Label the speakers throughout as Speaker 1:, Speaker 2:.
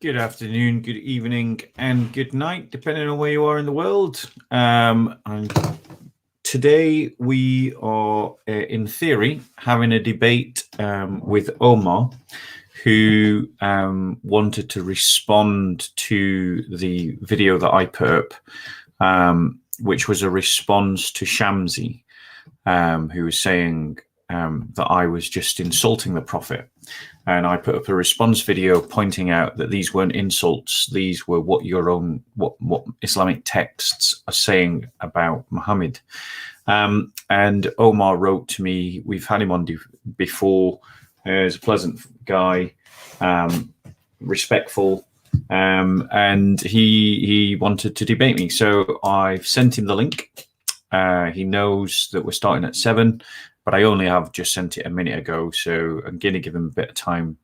Speaker 1: Good afternoon, good evening, and good night, depending on where you are in the world. Today we are, in theory, having a debate with Omar, who wanted to respond to the video that I put up, which was a response to Shamsi, who was saying that I was just insulting the Prophet. And I put up a response video pointing out that these weren't insults; these were what Islamic texts are saying about Muhammad. And Omar wrote to me. We've had him on before. He's a pleasant guy, respectful, and he wanted to debate me. So I've sent him the link. He knows that we're starting at 7. But I only have just sent it a minute ago, so I'm going to give him a bit of time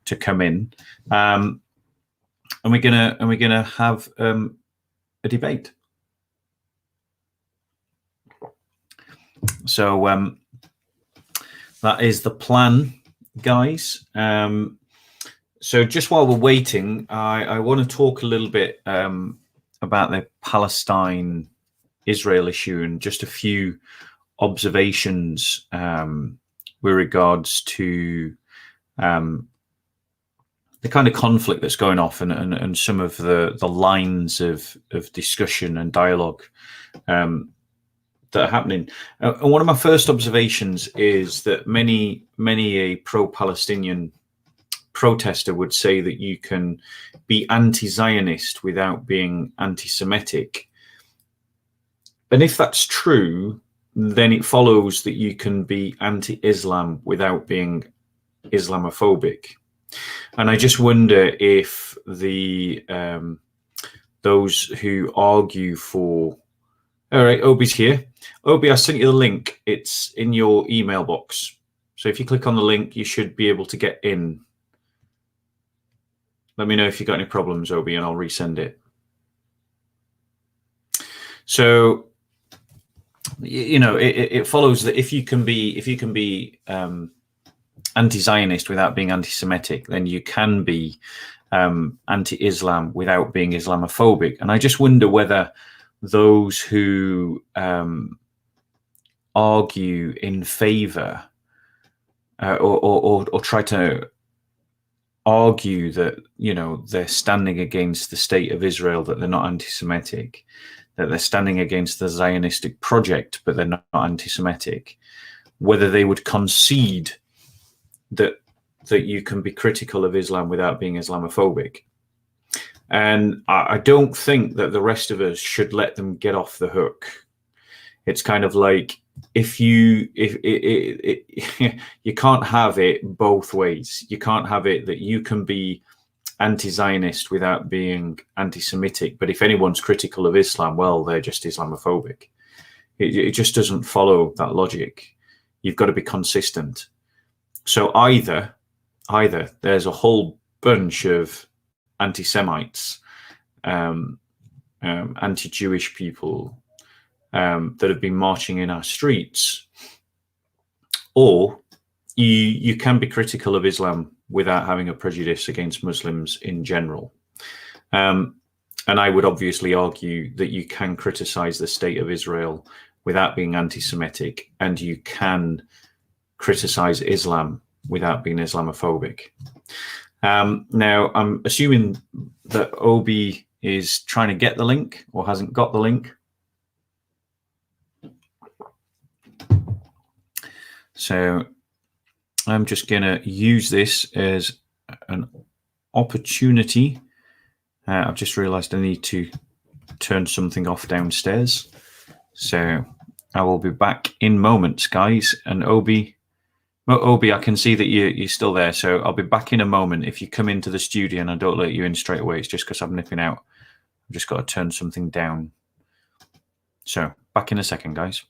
Speaker 1: to come in, and we're gonna have a debate. So that is the plan, guys. So just while we're waiting, I want to talk a little bit about the Palestine-Israel issue and just a few observations with regards to the kind of conflict that's going off and some of the lines of discussion and dialogue that are happening. And one of my first observations is that many a pro-Palestinian protester would say that you can be anti-Zionist without being anti-Semitic. And if that's true, then it follows that you can be anti-Islam without being Islamophobic. And I just wonder if those who argue for... All right, Obi's here. Obi, I sent you the link. It's in your email box. So if you click on the link, you should be able to get in. Let me know if you've got any problems, Obi, and I'll resend it. So... you know, it follows that if you can be anti-Zionist without being anti-Semitic, then you can be anti-Islam without being Islamophobic. And I just wonder whether those who argue in favor or try to argue that, you know, they're standing against the state of Israel, that they're not anti-Semitic, that they're standing against the Zionistic project, but they're not anti-Semitic, whether they would concede that you can be critical of Islam without being Islamophobic. And I don't think that the rest of us should let them get off the hook. It's kind of like, you can't have it both ways. You can't have it that you can be anti-Zionist without being anti-Semitic, but if anyone's critical of Islam, well, they're just Islamophobic. It just doesn't follow that logic. You've got to be consistent. So either there's a whole bunch of anti-Semites, anti-Jewish people that have been marching in our streets, or you can be critical of Islam without having a prejudice against Muslims in general. And I would obviously argue that you can criticize the state of Israel without being anti-Semitic, and you can criticize Islam without being Islamophobic. Now, I'm assuming that Obi is trying to get the link or hasn't got the link. So I'm just going to use this as an opportunity. I've just realized I need to turn something off downstairs. So I will be back in moments, guys. And Obi, I can see that you're still there. So I'll be back in a moment. If you come into the studio and I don't let you in straight away, it's just because I'm nipping out. I've just got to turn something down. So back in a second, guys.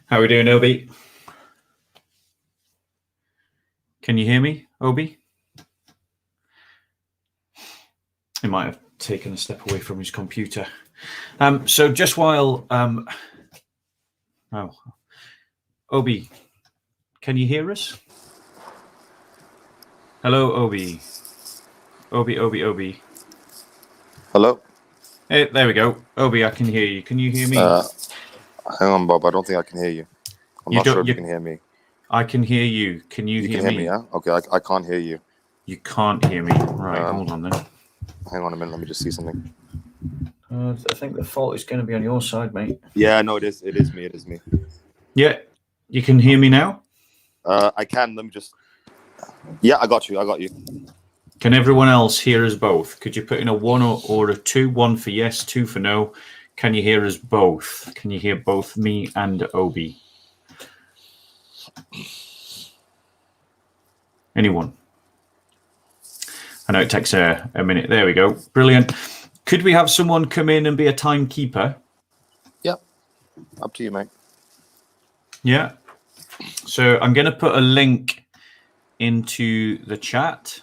Speaker 1: How are we doing, Obi? Can you hear me, Obi? He might have taken a step away from his computer. So just while... Obi, can you hear us? Hello, Obi. Obi.
Speaker 2: Hello?
Speaker 1: Hey, there we go. Obi, I can hear you. Can you hear me?
Speaker 2: Hang on, Bob. I don't think I can hear you. I'm not sure if you can hear me.
Speaker 1: I can hear you. Can you hear me?
Speaker 2: You can hear me, yeah? Okay, I can't hear you.
Speaker 1: You can't hear me. Right, hold on then.
Speaker 2: Hang on a minute. Let me just see something.
Speaker 1: I think the fault is going to be on your side, mate.
Speaker 2: Yeah, no, it is me. It is me.
Speaker 1: Yeah, you can hear me now?
Speaker 2: I can. Let me just... Yeah, I got you.
Speaker 1: Can everyone else hear us both? Could you put in a 1 or a 2? 1 for yes, 2 for no. Can you hear us both? Can you hear both me and Obi? Anyone? I know it takes a minute. There we go. Brilliant. Could we have someone come in and be a timekeeper?
Speaker 2: Yeah. Up to you, mate.
Speaker 1: Yeah. So I'm going to put a link into the chat.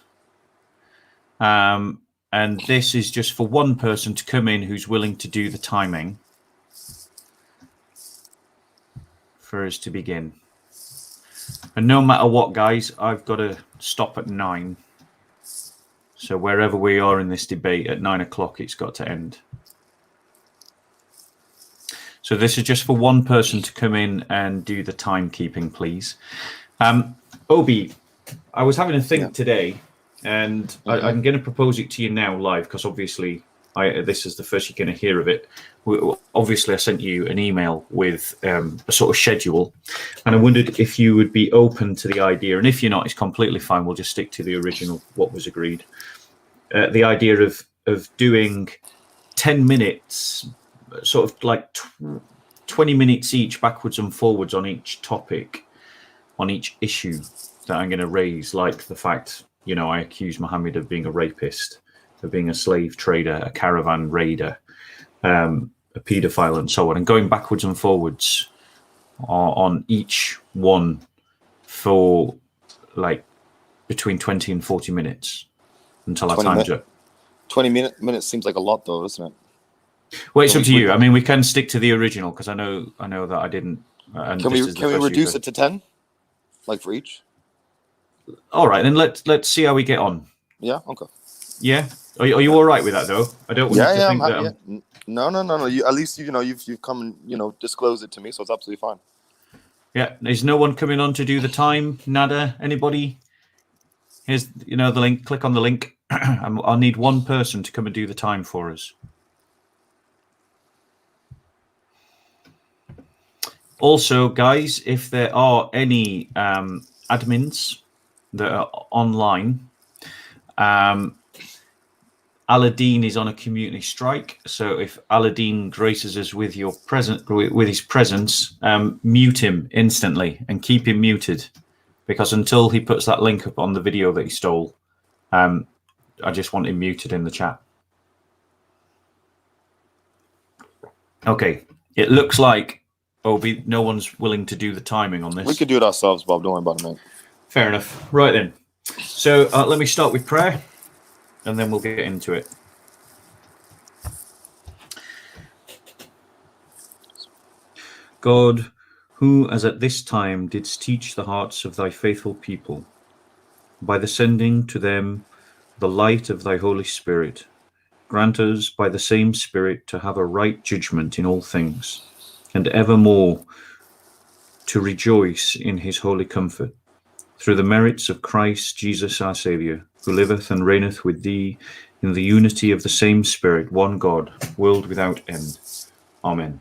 Speaker 1: And this is just for one person to come in who's willing to do the timing for us to begin. And no matter what, guys, I've got to stop at 9. So wherever we are in this debate, at 9 o'clock, it's got to end. So this is just for one person to come in and do the timekeeping, please. Obi, I was having a think today, and I'm going to propose it to you now live, because obviously this is the first you're going to hear of it. Obviously, I sent you an email with a sort of schedule, and I wondered if you would be open to the idea, and if you're not, it's completely fine. We'll just stick to the original, what was agreed. The idea of doing 10 minutes, sort of like 20 minutes each, backwards and forwards on each topic, on each issue that I'm going to raise, like the fact, I accuse Mohammed of being a rapist, of being a slave trader, a caravan raider, a paedophile, and so on, and going backwards and forwards on each one for like between 20 and 40 minutes until our time's up.
Speaker 2: 20 minutes seems like a lot, though, doesn't it?
Speaker 1: Well, it's up to you. I mean, we can stick to the original because I know that I didn't. And
Speaker 2: can we reduce it to 10, like for each? All
Speaker 1: right, then let's see how we get on.
Speaker 2: Yeah. Okay.
Speaker 1: Yeah. Are you all right with that though? I don't want you to think that.
Speaker 2: Yeah. No. You, at least you've come and disclosed it to me, so it's absolutely fine.
Speaker 1: Yeah. Is no one coming on to do the time? Nada. Anybody? Here's the link. Click on the link. I'll need one person to come and do the time for us. Also, guys, if there are any admins that are online, Aladdin is on a community strike. So if Aladdin graces us with his presence, mute him instantly and keep him muted, because until he puts that link up on the video that he stole, I just want him muted in the chat. Okay, it looks like Obi, no one's willing to do the timing on this.
Speaker 2: We could do it ourselves, Bob. Don't worry about it, mate.
Speaker 1: Fair enough. Right then. So let me start with prayer, and then we'll get into it. God, who as at this time didst teach the hearts of thy faithful people, by the sending to them the light of thy Holy Spirit, grant us by the same Spirit to have a right judgment in all things, and evermore to rejoice in his holy comfort, through the merits of Christ Jesus our Saviour, who liveth and reigneth with thee in the unity of the same Spirit, one God, world without end. Amen.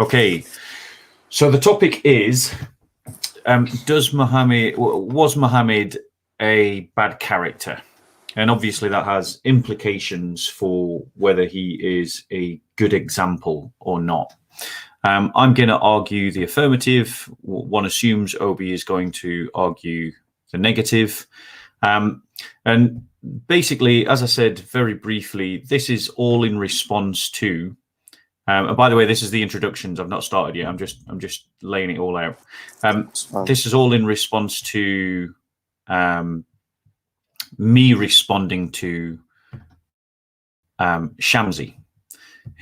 Speaker 1: Okay, so the topic is, was Muhammad a bad character? And obviously that has implications for whether he is a good example or not. I'm going to argue the affirmative. One assumes Obi is going to argue the negative. And basically, as I said very briefly, this is all in response to, and by the way, this is the introductions. I've not started yet. I'm just laying it all out. This is all in response to me responding to Shamsi,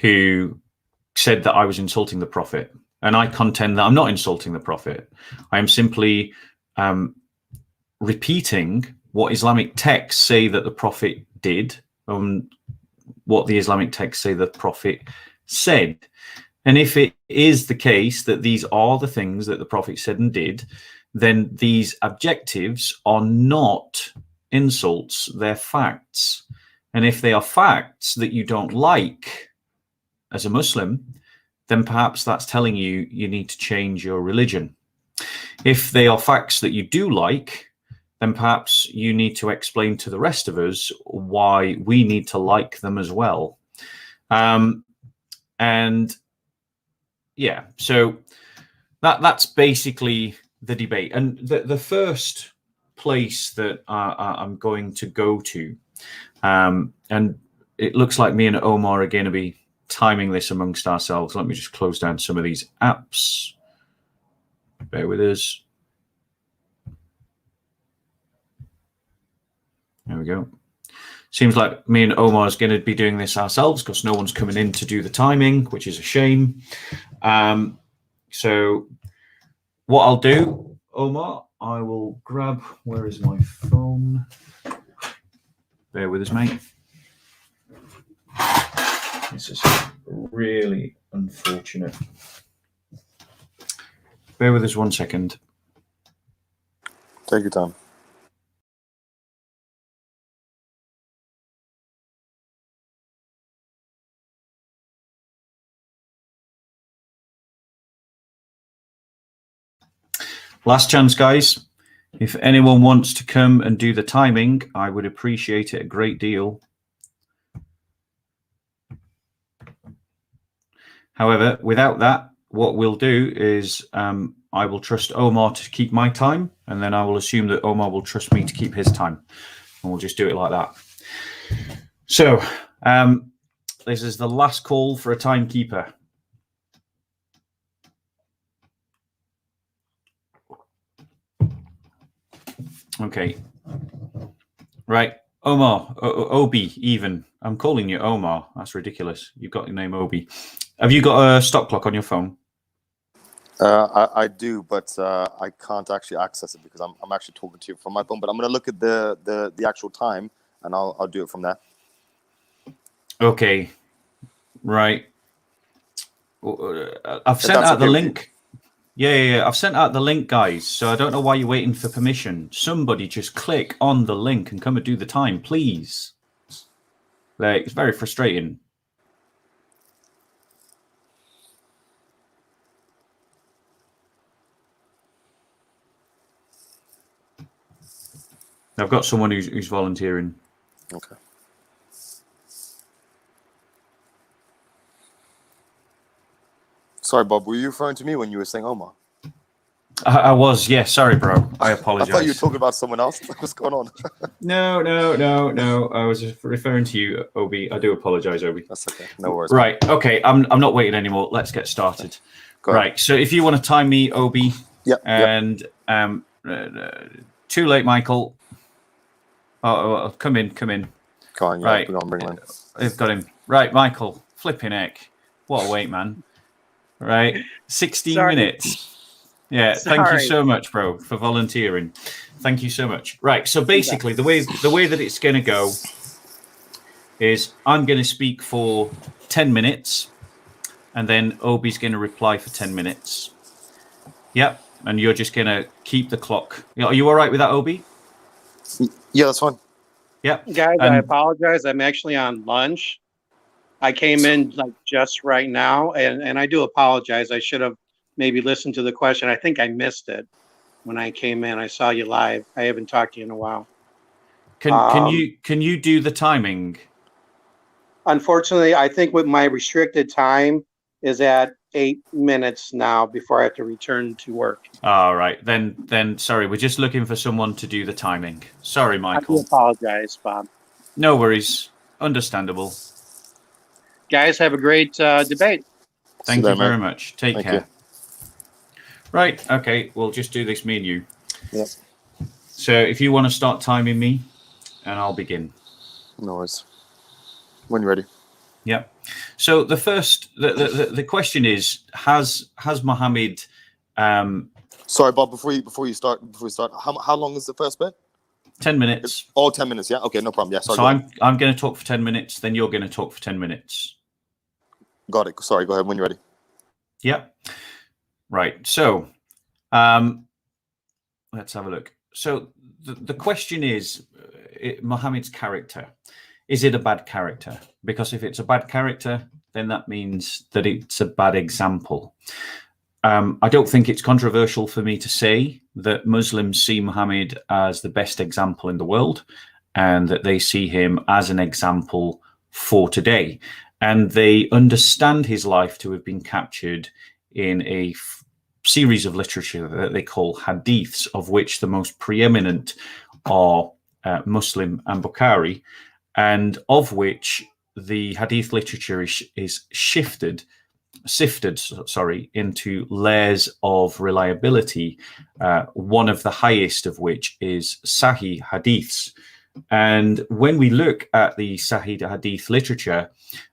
Speaker 1: who said that I was insulting the Prophet. And I contend that I'm not insulting the Prophet. I am simply repeating what Islamic texts say that the Prophet did, what the Islamic texts say the Prophet said. And if it is the case that these are the things that the Prophet said and did, then these adjectives are not insults, they're facts. And if they are facts that you don't like as a Muslim, then perhaps that's telling you you need to change your religion. If they are facts that you do like, then perhaps you need to explain to the rest of us why we need to like them as well. And yeah, so that's basically the debate. And the first place that I'm going to go to, and it looks like me and Omar are going to be timing this amongst ourselves. Let me just close down some of these apps. Bear with us. There we go. Seems like me and Omar is going to be doing this ourselves because no one's coming in to do the timing, which is a shame. So what I'll do, Omar, I will grab, where is my phone? Bear with us, mate. This is really unfortunate. Bear with us 1 second.
Speaker 2: Take your time.
Speaker 1: Last chance, guys. If anyone wants to come and do the timing, I would appreciate it a great deal. However, without that, what we'll do is I will trust Omar to keep my time, and then I will assume that Omar will trust me to keep his time. And we'll just do it like that. So this is the last call for a timekeeper. Okay. Right. Omar, Obi, even. I'm calling you Omar. That's ridiculous. You've got your name Obi. Have you got a stop clock on your phone?
Speaker 2: I do, but I can't actually access it because I'm actually talking to you from my phone. But I'm gonna look at the actual time, and I'll do it from there.
Speaker 1: Okay. Right. I've sent out the link. Yeah. I've sent out the link, guys. So I don't know why you're waiting for permission. Somebody just click on the link and come and do the time, please. Like, it's very frustrating. I've got someone who's volunteering.
Speaker 2: Okay. Sorry, Bob. Were you referring to me when you were saying Omar?
Speaker 1: I was, yeah. Sorry, bro. I apologize.
Speaker 2: I thought you were talking about someone else. What's going on?
Speaker 1: No. I was referring to you, Obi. I do apologize, Obi.
Speaker 2: That's okay. No worries.
Speaker 1: Right. Okay. I'm not waiting anymore. Let's get started. Right. So if you want to time me, Obi.
Speaker 2: Yep.
Speaker 1: And too late, Michael. Oh, come in.
Speaker 2: Come on. Yeah,
Speaker 1: right.
Speaker 2: Bring him in.
Speaker 1: They've got him. Right, Michael. Flipping heck. What a wait, man. Right. 16 minutes. Yeah, thank you so much, bro, for volunteering. Thank you so much. Right, so basically, the way that it's going to go is I'm going to speak for 10 minutes, and then Obi's going to reply for 10 minutes. Yep, and you're just going to keep the clock. Are you all right with that, Obi?
Speaker 2: Yeah, that's fine.
Speaker 1: Yep.
Speaker 3: Guys, I apologize. I'm actually on lunch. I came in like just right now, and I do apologize. I should have maybe listen to the question. I think I missed it when I came in. I saw you live. I haven't talked to you in a while.
Speaker 1: Can you do the timing?
Speaker 3: Unfortunately, I think with my restricted time is at 8 minutes now before I have to return to work.
Speaker 1: All right. Then sorry, we're just looking for someone to do the timing. Sorry, Michael.
Speaker 3: I do apologize, Bob.
Speaker 1: No worries. Understandable.
Speaker 3: Guys, have a great debate.
Speaker 1: Thank you very much. Take care.
Speaker 2: You.
Speaker 1: Right. Okay. We'll just do this, me and you.
Speaker 2: Yep.
Speaker 1: So if you want to start timing me, and I'll begin.
Speaker 2: No worries. When you're ready.
Speaker 1: Yep. So the first, the question is, has Muhammad?
Speaker 2: Sorry, Bob. Before we start, how long is the first bit?
Speaker 1: 10 minutes.
Speaker 2: 10 minutes. Yeah. Okay. No problem. Yeah. Sorry.
Speaker 1: So I'm going to talk for 10 minutes. Then you're going to talk for 10 minutes.
Speaker 2: Got it. Sorry. Go ahead when you're ready.
Speaker 1: Yep. Right. So, let's have a look. So the question is, Muhammad's character. Is it a bad character? Because if it's a bad character, then that means that it's a bad example. I don't think it's controversial for me to say that Muslims see Muhammad as the best example in the world, and that they see him as an example for today. And they understand his life to have been captured in a series of literature that they call hadiths, of which the most preeminent are Muslim and Bukhari, and of which the hadith literature is sifted into layers of reliability, one of the highest of which is Sahih hadiths. And when we look at the Sahih hadith literature,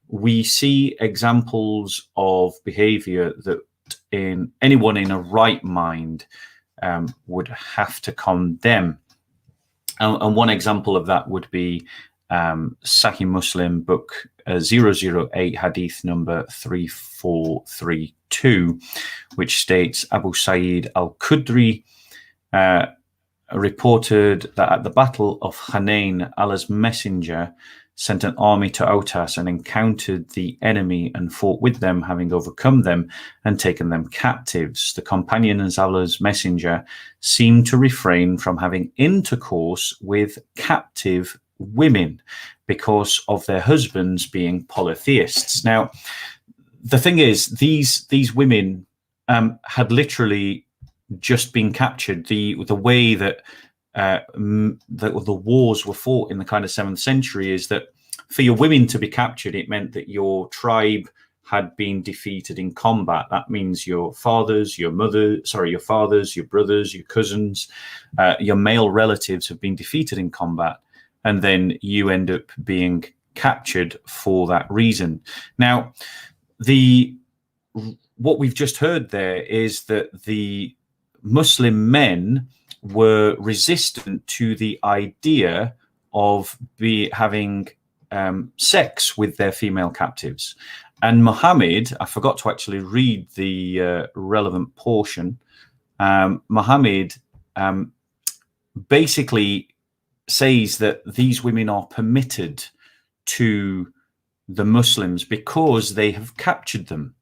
Speaker 1: we see examples of behavior that anyone in a right mind would have to condemn. And one example of that would be Sahih Muslim book 008 hadith number 3432, which states Abu Sa'id al-Khudri reported that at the Battle of Hunain, Allah's messenger sent an army to Autas and encountered the enemy and fought with them, having overcome them and taken them captives. The companions of Allah's messenger seemed to refrain from having intercourse with captive women because of their husbands being polytheists. Now, the thing is, these women had literally just been captured. The way that the wars were fought in the kind of 7th century is that for your women to be captured, it meant that your tribe had been defeated in combat. That means your fathers, your fathers, your brothers, your cousins, your male relatives have been defeated in combat, and then you end up being captured for that reason. Now, what we've just heard there is that the Muslim men were resistant to the idea of having sex with their female captives. And Muhammad, I forgot to actually read the relevant portion. Muhammad basically says that these women are permitted to the Muslims because they have captured them.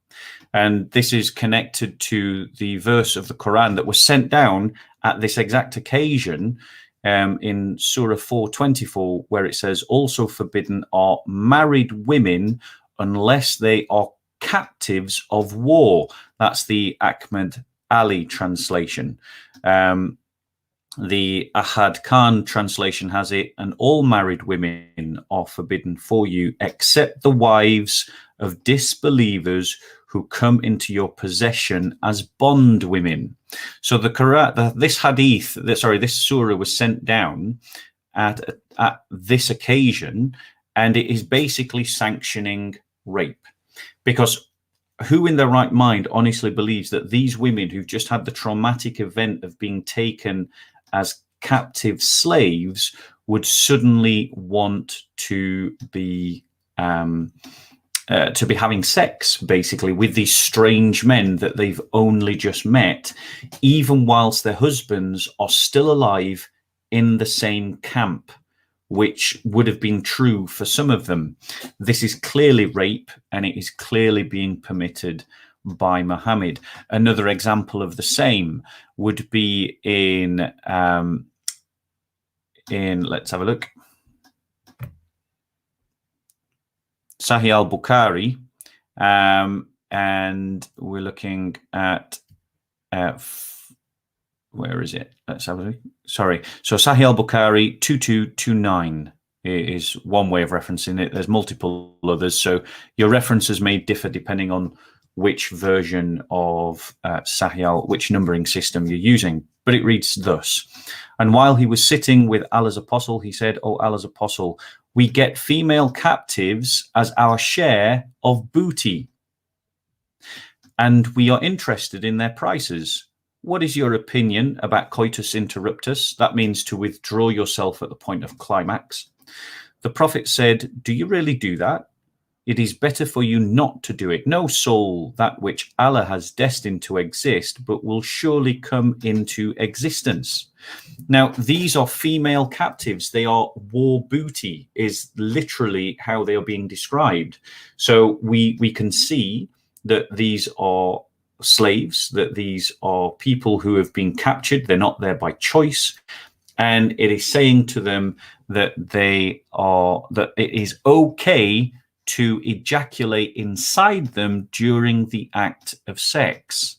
Speaker 1: And this is connected to the verse of the Quran that was sent down at this exact occasion in Surah 4:24, where it says, also forbidden are married women unless they are captives of war. That's the Ahmed Ali translation. The Ahad Khan translation has it, and all married women are forbidden for you except the wives of disbelievers who come into your possession as bond women. So the Quran, this surah was sent down at this occasion, and it is basically sanctioning rape, because who in their right mind honestly believes that these women who've just had the traumatic event of being taken as captive slaves would suddenly want to be having sex basically with these strange men that they've only just met, even whilst their husbands are still alive in the same camp, which would have been true for some of them. This is clearly rape, and it is clearly being permitted by Muhammad. Another example of the same would be in let's have a look, Sahih al-Bukhari, and we're looking at where is it? Let's have a look. Sorry. So Sahih al-Bukhari 2229 is one way of referencing it. There's multiple others. So your references may differ depending on which version of which numbering system you're using. But it reads thus. And while he was sitting with Allah's apostle, he said, "O Allah's apostle, we get female captives as our share of booty, and we are interested in their prices. What is your opinion about coitus interruptus?" That means to withdraw yourself at the point of climax. The Prophet said, "Do you really do that? It is better for you not to do it. No soul, that which Allah has destined to exist, but will surely come into existence." Now, these are female captives. They are war booty, is literally how they are being described. So we can see that these are slaves, that these are people who have been captured. They're not there by choice. And it is saying to them that that it is okay to ejaculate inside them during the act of sex.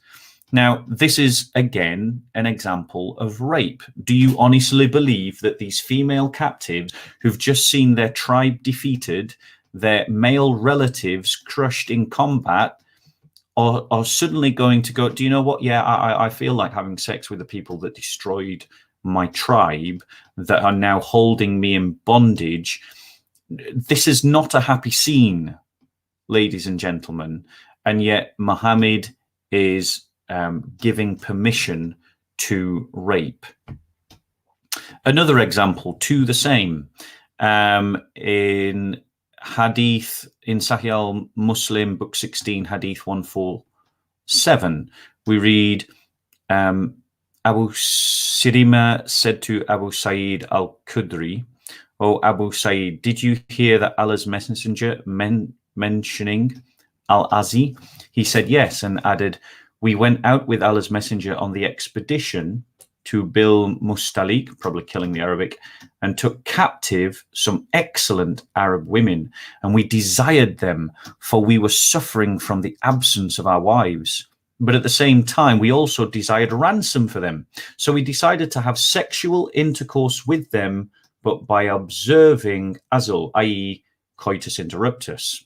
Speaker 1: Now, this is, again, an example of rape. Do you honestly believe that these female captives who've just seen their tribe defeated, their male relatives crushed in combat, are suddenly going to go, do you know what? Yeah, I feel like having sex with the people that destroyed my tribe, that are now holding me in bondage. This is not a happy scene, ladies and gentlemen, and yet Muhammad is giving permission to rape. Another example to the same, in Hadith, in Sahih al-Muslim, book 16, Hadith 147, we read, Abu Sirima said to Abu Sa'id al-Khudri, "O Abu Sa'id, did you hear that Allah's messenger mentioning Al-Azi?" He said yes, and added, "We went out with Allah's messenger on the expedition to Bil Mustalik," probably killing the Arabic, "and took captive some excellent Arab women, and we desired them, for we were suffering from the absence of our wives. But at the same time, we also desired ransom for them. So we decided to have sexual intercourse with them, but by observing azl, i.e. coitus interruptus."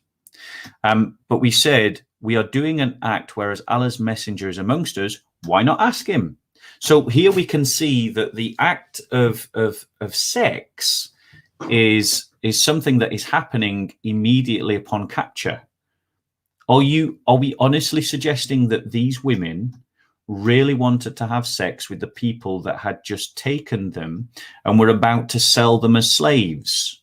Speaker 1: But we said we are doing an act, whereas Allah's messenger is amongst us. Why not ask him? So here we can see that the act of sex is something that is happening immediately upon capture. Are we honestly suggesting that these women really wanted to have sex with the people that had just taken them and were about to sell them as slaves?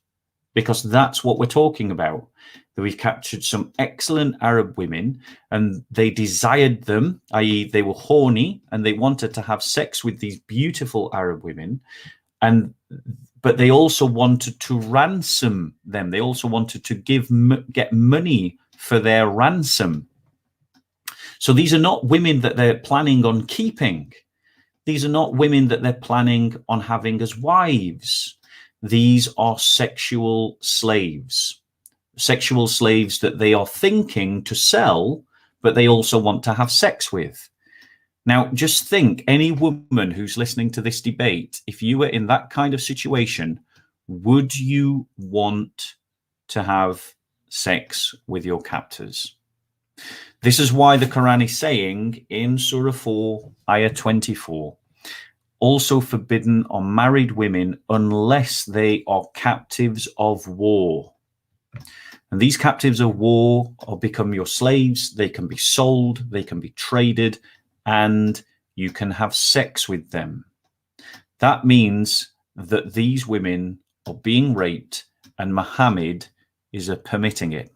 Speaker 1: Because that's what we're talking about. That we've captured some excellent Arab women and they desired them, i.e. they were horny and they wanted to have sex with these beautiful Arab women, but they also wanted to ransom them. They also wanted to get money for their ransom. So these are not women that they're planning on keeping. These are not women that they're planning on having as wives. These are sexual slaves that they are thinking to sell, but they also want to have sex with. Now, just think, any woman who's listening to this debate, if you were in that kind of situation, would you want to have sex with your captors? This is why the Quran is saying in Surah 4, Ayah 24, also forbidden are married women unless they are captives of war. And these captives of war will become your slaves. They can be sold, they can be traded, and you can have sex with them. That means that these women are being raped and Muhammad is permitting it.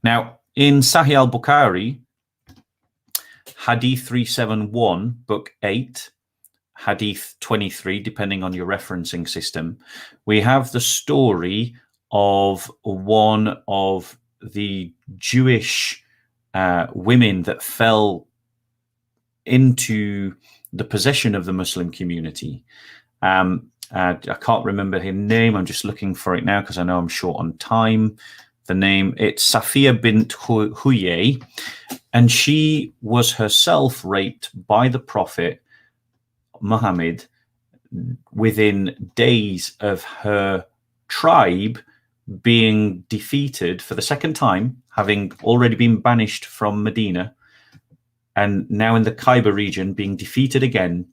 Speaker 1: Now, in Sahih al-Bukhari, Hadith 371, Book 8, Hadith 23, depending on your referencing system, we have the story of one of the Jewish women that fell into the possession of the Muslim community. I can't remember her name. I'm just looking for it now because I know I'm short on time. The name, it's Safiya bint Huyay, and she was herself raped by the Prophet Muhammad within days of her tribe being defeated for the second time, having already been banished from Medina, and now in the Khyber region being defeated again.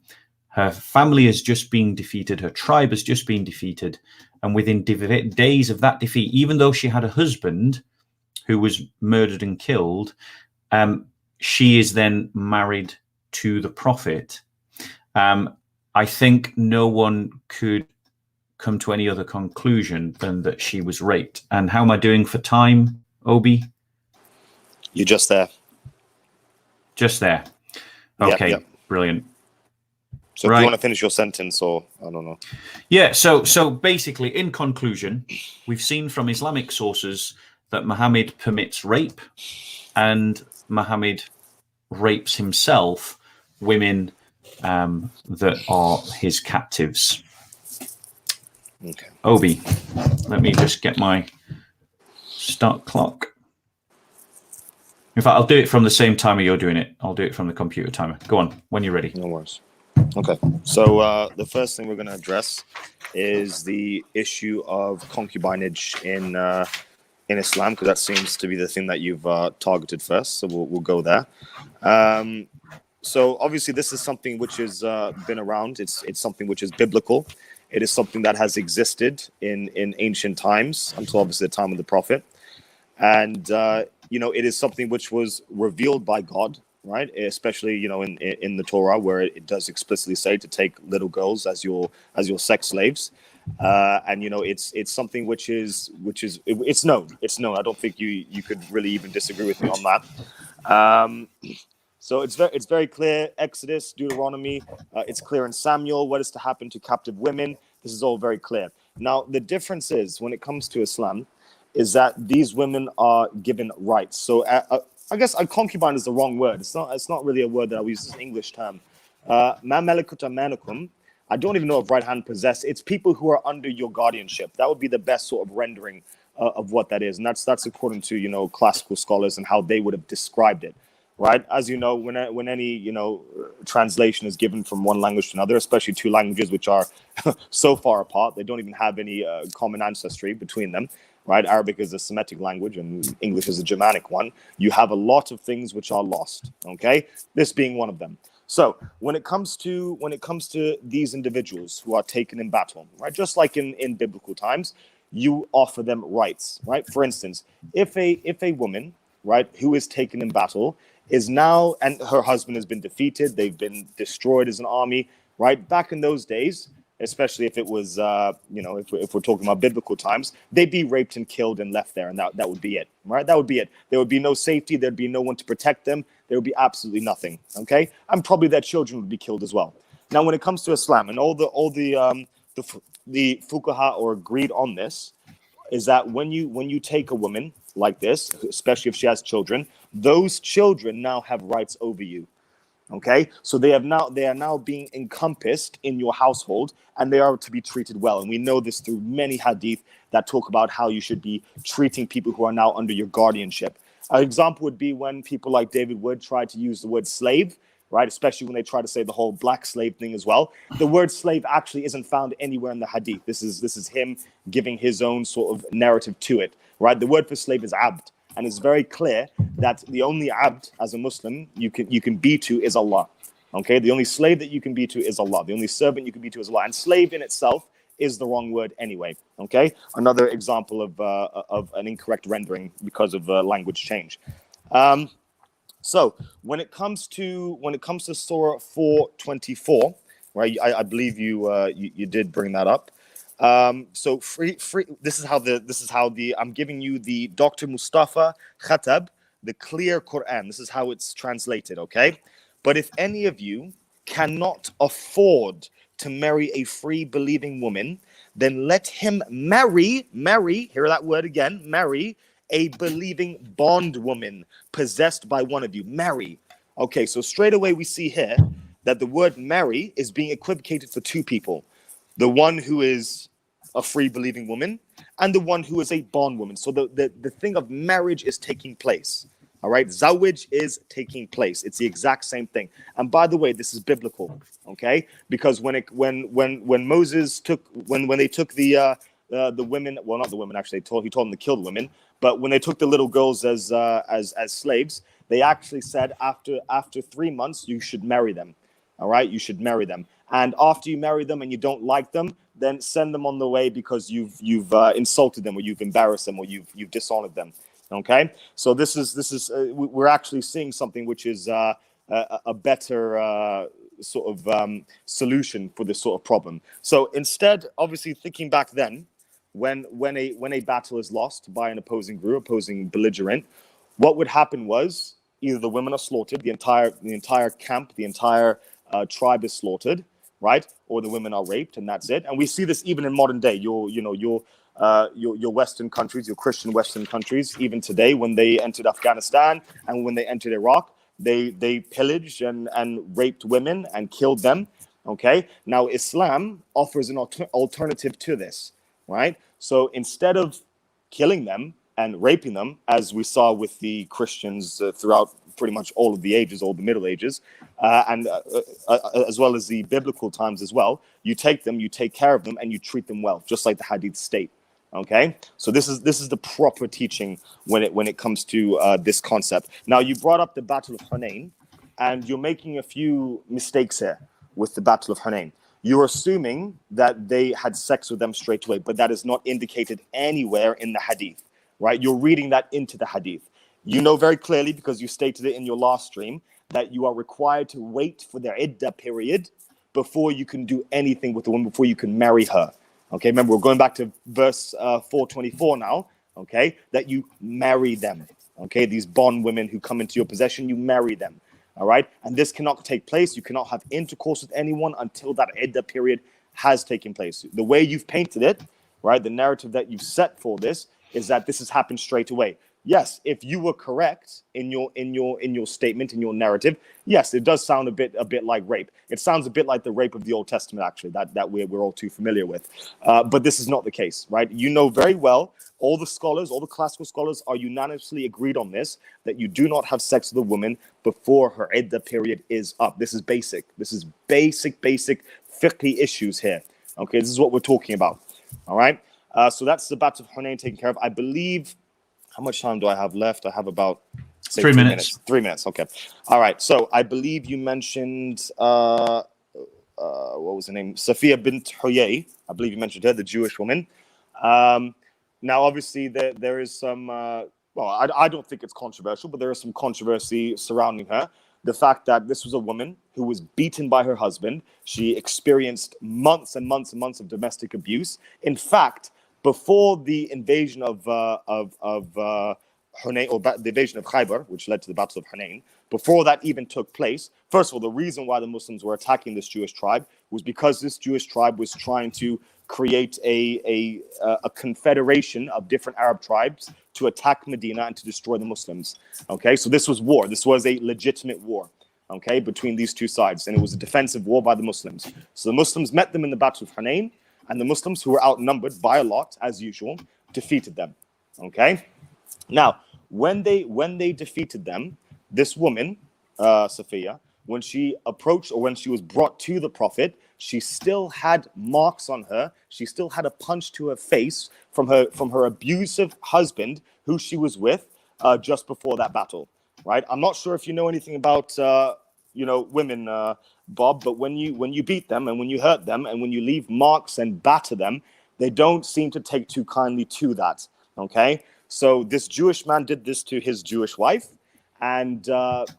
Speaker 1: Her family has just been defeated, her tribe has just been defeated, and within days of that defeat, even though she had a husband who was murdered and killed, she is then married to the Prophet. I think no one could come to any other conclusion than that she was raped. And how am I doing for time, Obi?
Speaker 2: You're just there.
Speaker 1: Just there. Okay,
Speaker 2: Yep.
Speaker 1: Brilliant.
Speaker 2: So
Speaker 1: Right.
Speaker 2: if you want to finish your sentence, or I don't know.
Speaker 1: Yeah, so basically, in conclusion, we've seen from Islamic sources that Muhammad permits rape, and Muhammad rapes himself women that are his captives.
Speaker 2: Okay.
Speaker 1: Obi, let me just get my start clock. In fact, I'll do it from the same timer you're doing it. I'll do it from the computer timer. Go on, when you're ready.
Speaker 2: No worries. Okay. So the first thing we're going to address is the issue of concubinage in Islam, because that seems to be the thing that you've targeted first. So we'll go there. So obviously, this is something which has been around. It's something which is biblical. It is something that has existed in ancient times until obviously the time of the Prophet, and it is something which was revealed by God, right? Especially in the Torah, where it does explicitly say to take little girls as your sex slaves, and it's something which is it's known. It's known. I don't think you could really even disagree with me on that. So it's very clear. Exodus, Deuteronomy, it's clear in Samuel what is to happen to captive women. This is all very clear. Now, the difference is when it comes to Islam, is that these women are given rights. So I guess a concubine is the wrong word. It's not really a word that I use. It's an English term. Ma malakut aymanukum. I don't even know if right hand possess. It's people who are under your guardianship. That would be the best sort of rendering of what that is, and that's according to classical scholars and how they would have described it. Right, as you know, when any translation is given from one language to another, especially two languages which are so far apart, they don't even have any common ancestry between them. right? Arabic is a Semitic language and English is a Germanic one. You have a lot of things which are lost, okay? This being one of them. So when it comes to these individuals who are taken in battle, right? Just like in biblical times, you offer them rights, right? For instance, if a woman, right, who is taken in battle is now, and her husband has been defeated, they've been destroyed as an army, right? Back in those days, especially if it was, if we're talking about biblical times, they'd be raped and killed and left there, and that would be it, right? That would be it. There would be no safety. There'd be no one to protect them. There would be absolutely nothing, okay? And probably their children would be killed as well. Now, when it comes to Islam, and all the fuqaha are agreed on this, is that when you take a woman like this, especially if she has children, those children now have rights over you. Okay, so they are now being encompassed in your household, and they are to be treated well. And we know this through many hadith that talk about how you should be treating people who are now under your guardianship. An example would be when people like David Wood try to use the word slave, right? Especially when they try to say the whole black slave thing as well. The word slave actually isn't found anywhere in the hadith. This is him giving his own sort of narrative to it, right? The word for slave is abd. And it's very clear that the only abd as a Muslim you can be to is Allah. Okay, the only slave that you can be to is Allah. The only servant you can be to is Allah. And slave in itself is the wrong word anyway. Okay, another example of an incorrect rendering because of language change. So when it comes to Surah 424, right? I believe you did bring that up. So free. This is how I'm giving you the Dr. Mustafa Khatab, the clear Quran. This is how it's translated, okay? But if any of you cannot afford to marry a free believing woman, then let him marry, hear that word again, marry a believing bondwoman possessed by one of you. Marry. Okay, so straight away we see here that the word marry is being equivocated for two people. The one who is a free believing woman and the one who is a bondwoman. So the thing of marriage is taking place. All right, zawij is taking place. It's the exact same thing. And by the way, this is biblical, okay? Because when Moses took when they took the women, well, not the women actually, he told them to kill the women, but when they took the little girls as slaves, they actually said after 3 months you should marry them. All right, you should marry them. And after you marry them and you don't like them, then send them on the way because you've insulted them or you've embarrassed them or you've dishonored them. Okay, so this is we're actually seeing something which is a better sort of solution for this sort of problem. So instead, obviously thinking back then, when a battle is lost by an opposing group, opposing belligerent, what would happen was either the women are slaughtered, the entire camp, the entire tribe is slaughtered, right? Or the women are raped, and that's it. And we see this even in modern day. Your Western countries, your Christian Western countries, even today, when they entered Afghanistan and when they entered Iraq, they pillaged and raped women and killed them. Okay. Now Islam offers an alternative to this, right? So instead of killing them and raping them, as we saw with the Christians throughout pretty much all of the ages, all the Middle Ages, and as well as the biblical times as well, you take them, you take care of them, and you treat them well, just like the Hadith state. Okay, so this is the proper teaching when it comes to this concept. Now, you brought up the Battle of Hunain, and you're making a few mistakes here with the Battle of Hunain. You're assuming that they had sex with them straight away, but that is not indicated anywhere in the Hadith, right? You're reading that into the Hadith. You know very clearly, because you stated it in your last stream, that you are required to wait for their iddah period before you can do anything with the woman, before you can marry her. Okay, remember, we're going back to verse 424 now, okay, that you marry them. Okay, these bond women who come into your possession, you marry them. All right, and this cannot take place. You cannot have intercourse with anyone until that iddah period has taken place. The way you've painted it, right, the narrative that you've set for this is that this has happened straight away. Yes, if you were correct in your statement, in your narrative, yes, it does sound a bit like rape. It sounds a bit like the rape of the Old Testament, actually, that we're all too familiar with. But this is not the case, right? You know very well, all the scholars, all the classical scholars are unanimously agreed on this, that you do not have sex with a woman before her iddah period is up. This is basic. This is basic fiqh issues here. Okay, this is what we're talking about. All right. So that's the Battle of Hunayn taken care of. I believe, how much time do I have left? I have about, say,
Speaker 1: 3 minutes.
Speaker 2: 3 minutes, okay. All right, so I believe you mentioned, what was her name? Safiya bint Huyay. I believe you mentioned her, the Jewish woman. Now, obviously, there is some, I don't think it's controversial, but there is some controversy surrounding her. The fact that this was a woman who was beaten by her husband. She experienced months and months and months of domestic abuse. In fact, before the invasion of Hunayn, or the invasion of Khaybar, which led to the Battle of Hunayn, before that even took place, first of all, the reason why the Muslims were attacking this Jewish tribe was because this Jewish tribe was trying to create a confederation of different Arab tribes to attack Medina and to destroy the Muslims. Okay, so this was war. This was a legitimate war, okay, between these two sides, and it was a defensive war by the Muslims. So the Muslims met them in the Battle of Hunayn, and the Muslims, who were outnumbered by a lot, as usual, defeated them. Okay, now when they defeated them, this woman, Safiya, when she approached, or when she was brought to the Prophet, she still had marks on her. She still had a punch to her face from her abusive husband, who she was with just before that battle. Right? I'm not sure if you know anything about women, Bob, but when you beat them and when you hurt them and when you leave marks and batter them, they don't seem to take too kindly to that. Okay, so this Jewish man did this to his Jewish wife. And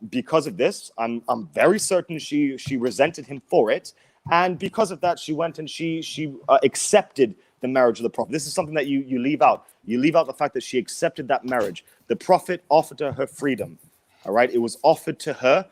Speaker 2: because of this, I'm very certain she resented him for it. And because of that, she went and she accepted the marriage of the Prophet. This is something that you leave out. You leave out the fact that she accepted that marriage. The Prophet offered her freedom. All right, it was offered to her,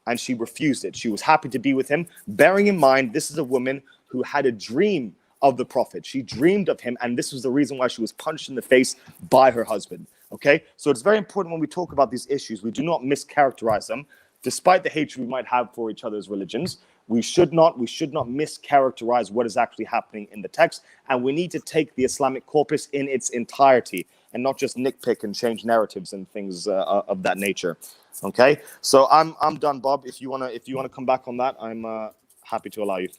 Speaker 2: and she refused it. She was happy to be with him. Bearing in mind, this is a woman who had a dream of the Prophet. She dreamed of him, and this was the reason why she was punched in the face by her husband. Okay, so it's very important when we talk about these issues, we do not mischaracterize them. Despite the hatred we might have for each other's religions, we should not mischaracterize what is actually happening in the text, and we need to take the Islamic corpus in its entirety and not just nitpick and change narratives and things of that nature. Okay, so I'm done, Bob. If you wanna come back on that, I'm happy to allow you.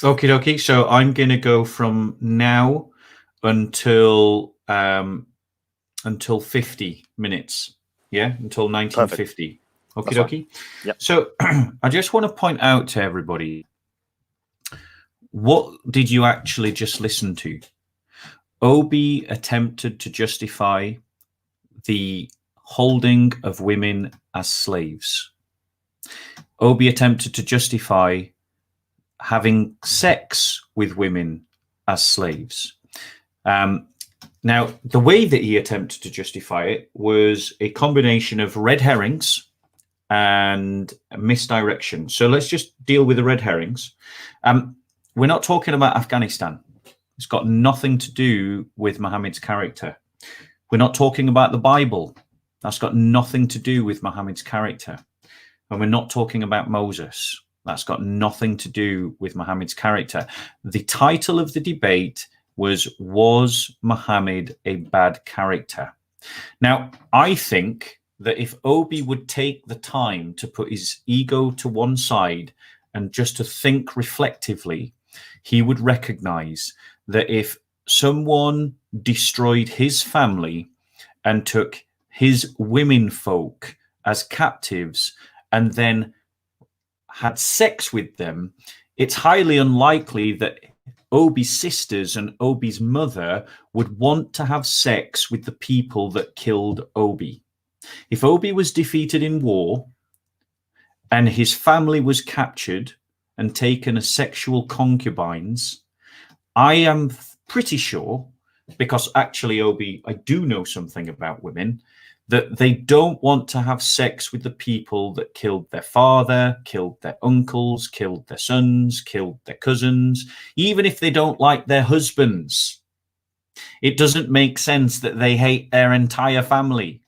Speaker 1: Okie dokie. So I'm gonna go from now until 50 minutes. Yeah, until 1950. Okie dokie.
Speaker 2: Yep.
Speaker 1: So I just want to point out to everybody, what did you actually just listen to? Obi attempted to justify the holding of women as slaves. Obi attempted to justify having sex with women as slaves. Now, the way that he attempted to justify it was a combination of red herrings and misdirection. So let's just deal with the red herrings. We're not talking about Afghanistan. It's got nothing to do with Muhammad's character. We're not talking about the Bible. That's got nothing to do with Muhammad's character. And we're not talking about Moses. That's got nothing to do with Muhammad's character. The title of the debate was Muhammad a bad character? Now, I think that if Obi would take the time to put his ego to one side and just to think reflectively, he would recognize that if someone destroyed his family and took his women folk as captives and then had sex with them, it's highly unlikely that Obi's sisters and Obi's mother would want to have sex with the people that killed Obi. If Obi was defeated in war and his family was captured and taken as sexual concubines, I am pretty sure, because actually Obi, I do know something about women, that they don't want to have sex with the people that killed their father, killed their uncles, killed their sons, killed their cousins, even if they don't like their husbands. It doesn't make sense that they hate their entire family.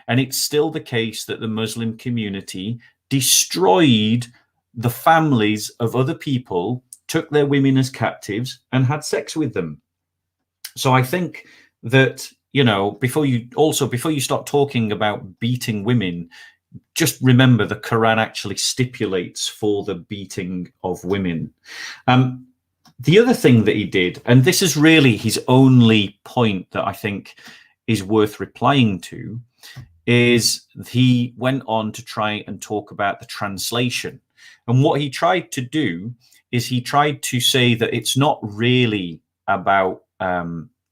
Speaker 1: And it's still the case that the Muslim community destroyed the families of other people, took their women as captives, and had sex with them. So I think that, you know, before you start talking about beating women, just remember the Quran actually stipulates for the beating of women. The other thing that he did, and this is really his only point that I think is worth replying to, is he went on to try and talk about the translation. And what he tried to do is he tried to say that it's not really about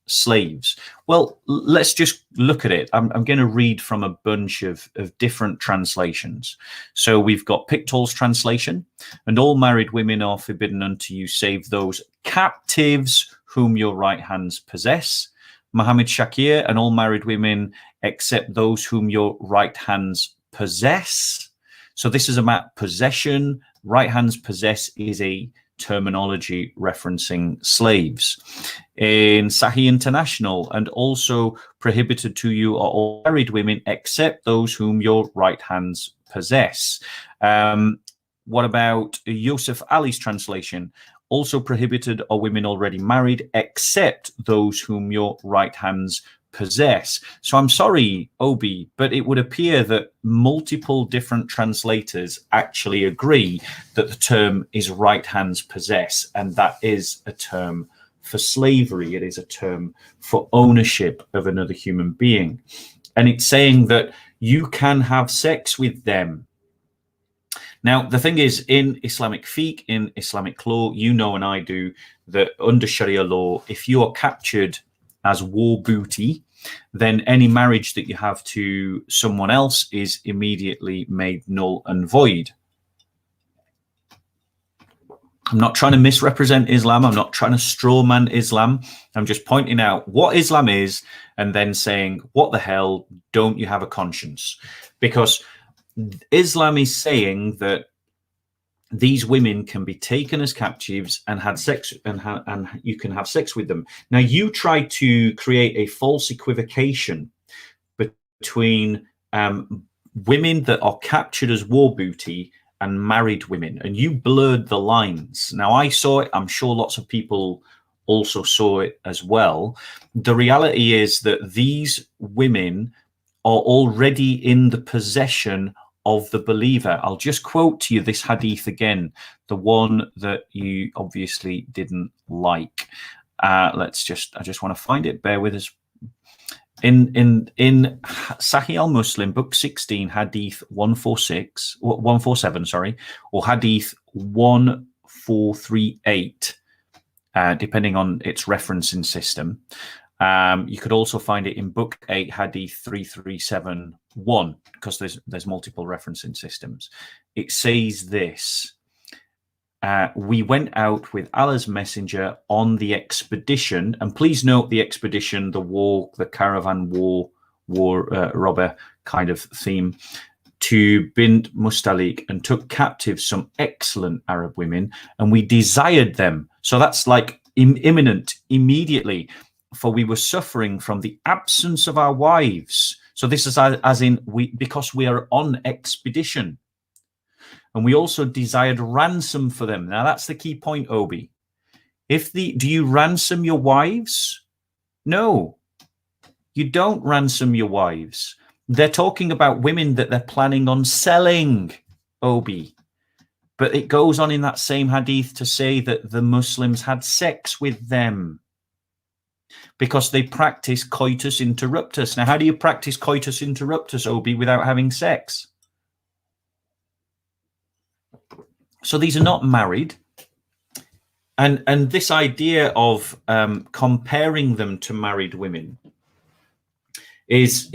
Speaker 1: slaves. Well, let's just look at it. I'm going to read from a bunch of different translations. So we've got Pictoul's translation, and all married women are forbidden unto you, save those captives whom your right hands possess. Muhammad Shakir, and all married women except those whom your right hands possess. So this is about possession. Right hands possess is a terminology referencing slaves. In Sahih International, and also prohibited to you are all married women except those whom your right hands possess. What about Yusuf Ali's translation? Also prohibited are women already married except those whom your right hands possess. So I'm sorry, Obi, but it would appear that multiple different translators actually agree that the term is right hands possess, and that is a term for slavery. It is a term for ownership of another human being. And it's saying that you can have sex with them. Now, the thing is, in Islamic fiqh, in Islamic law, you know, and I do, that under Sharia law, if you are captured as war booty, then any marriage that you have to someone else is immediately made null and void. I'm not trying to misrepresent Islam. I'm not trying to strawman Islam. I'm just pointing out what Islam is and then saying, what the hell, don't you have a conscience? Because Islam is saying that these women can be taken as captives and had sex, and you can have sex with them. Now, you try to create a false equivocation between women that are captured as war booty and married women, and you blurred the lines. Now, I saw it. I'm sure lots of people also saw it as well. The reality is that these women are already in the possession of the believer. I'll just quote to you this hadith again, the one that you obviously didn't like. I just want to find it. Bear with us. In Sahih al-Muslim, book 16, hadith 147, sorry, or hadith 1438, depending on its referencing system. You could also find it in book 8, hadith 3371, because there's multiple referencing systems. It says this: we went out with Allah's messenger on the expedition, and please note the expedition, the war, the caravan war robber kind of theme, to Bint Mustalik, and took captive some excellent Arab women, and we desired them. So that's like imminent, immediately. For we were suffering from the absence of our wives. So this is as in because we are on expedition. And we also desired ransom for them. Now that's the key point, Obi. Do you ransom your wives? No, you don't ransom your wives. They're talking about women that they're planning on selling, Obi. But it goes on in that same hadith to say that the Muslims had sex with them, because they practice coitus interruptus. Now, how do you practice coitus interruptus, Obi, without having sex? So these are not married. And this idea of comparing them to married women is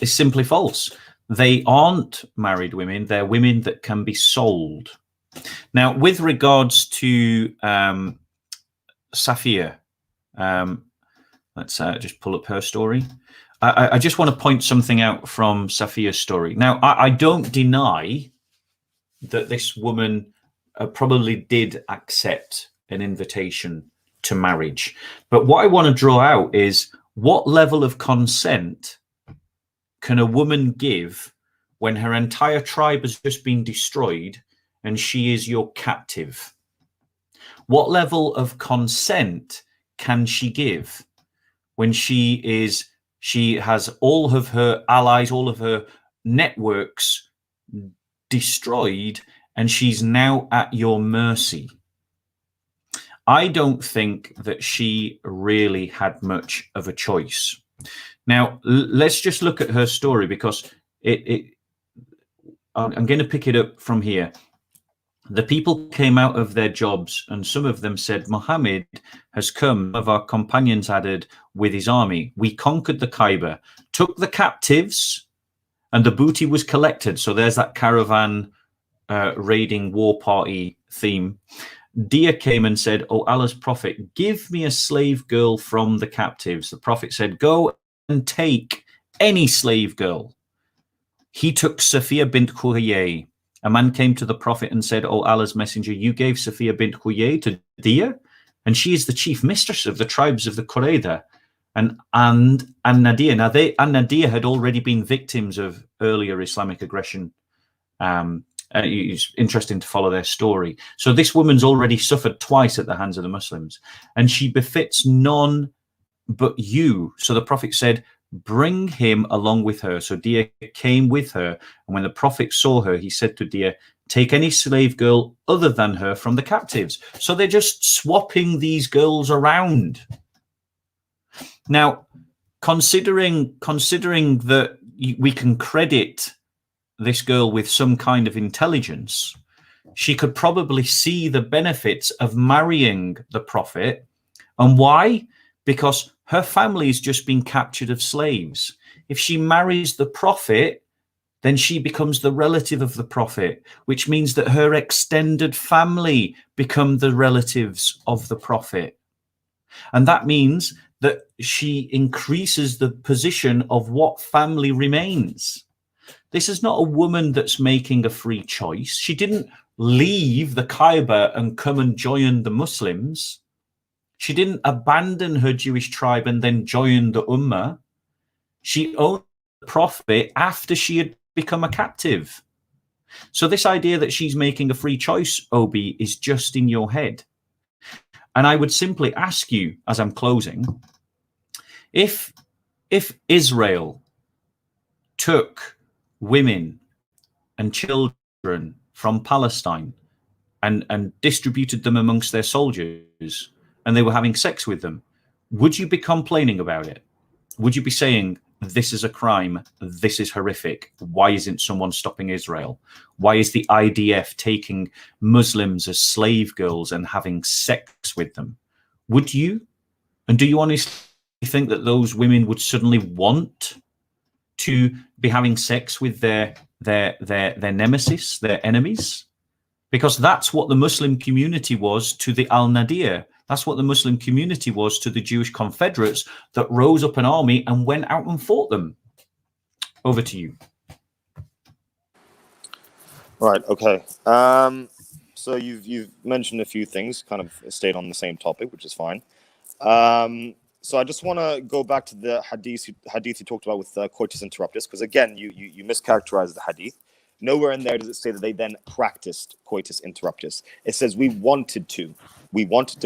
Speaker 1: simply false. They aren't married women. They're women that can be sold. Now, with regards to Safia, let's just pull up her story. I just want to point something out from Safia's story. Now, I don't deny that this woman probably did accept an invitation to marriage. But what I want to draw out is, what level of consent can a woman give when her entire tribe has just been destroyed and she is your captive? What level of consent can she give when she has all of her allies, all of her networks destroyed, and she's now at your mercy? I don't think that she really had much of a choice. Now, let's just look at her story, because I'm going to pick it up from here. The people came out of their jobs, and some of them said, Muhammad has come, some of our companions added, with his army. We conquered the Khyber, took the captives, and the booty was collected. So there's that caravan raiding war party theme. Dia came and said, "Oh Allah's Prophet, give me a slave girl from the captives." The Prophet said, "Go and take any slave girl." He took Safiya bint Huyay. A man came to the Prophet and said, "Oh Allah's Messenger, you gave Safiya bint Huyay to Dia, and she is the chief mistress of the tribes of the Qurayza and Nadia." Now Nadia had already been victims of earlier Islamic aggression. It's interesting to follow their story. So this woman's already suffered twice at the hands of the Muslims, and she befits none but you. So the Prophet said, "Bring him along with her." So Dia came with her, and when the Prophet saw her, he said to Dia, "Take any slave girl other than her from the captives." So they're just swapping these girls around. Now, considering that we can credit this girl with some kind of intelligence, she could probably see the benefits of marrying the Prophet. And why? Because her family has just been captured of slaves. If she marries the Prophet, then she becomes the relative of the Prophet, which means that her extended family become the relatives of the Prophet. And that means that she increases the position of what family remains. This is not a woman that's making a free choice. She didn't leave the Khyber and come and join the Muslims. She didn't abandon her Jewish tribe and then join the Ummah. She owned the Prophet after she had become a captive. So this idea that she's making a free choice, Obi, is just in your head. And I would simply ask you, as I'm closing, if Israel took women and children from Palestine and distributed them amongst their soldiers, and they were having sex with them, would you be complaining about it? Would you be saying, this is a crime, this is horrific, why isn't someone stopping Israel? Why is the IDF taking Muslims as slave girls and having sex with them? Would you? And do you honestly think that those women would suddenly want to be having sex with their nemesis, their enemies? Because that's what the Muslim community was to the Al-Nadir. That's what the Muslim community was to the Jewish Confederates that rose up an army and went out and fought them. Over to you.
Speaker 2: Right. Okay. So you've mentioned a few things, kind of stayed on the same topic, which is fine. So I just want to go back to the hadith you talked about with coitus interruptus, because again, you mischaracterized the hadith. Nowhere in there does it say that they then practiced coitus interruptus. It says we wanted to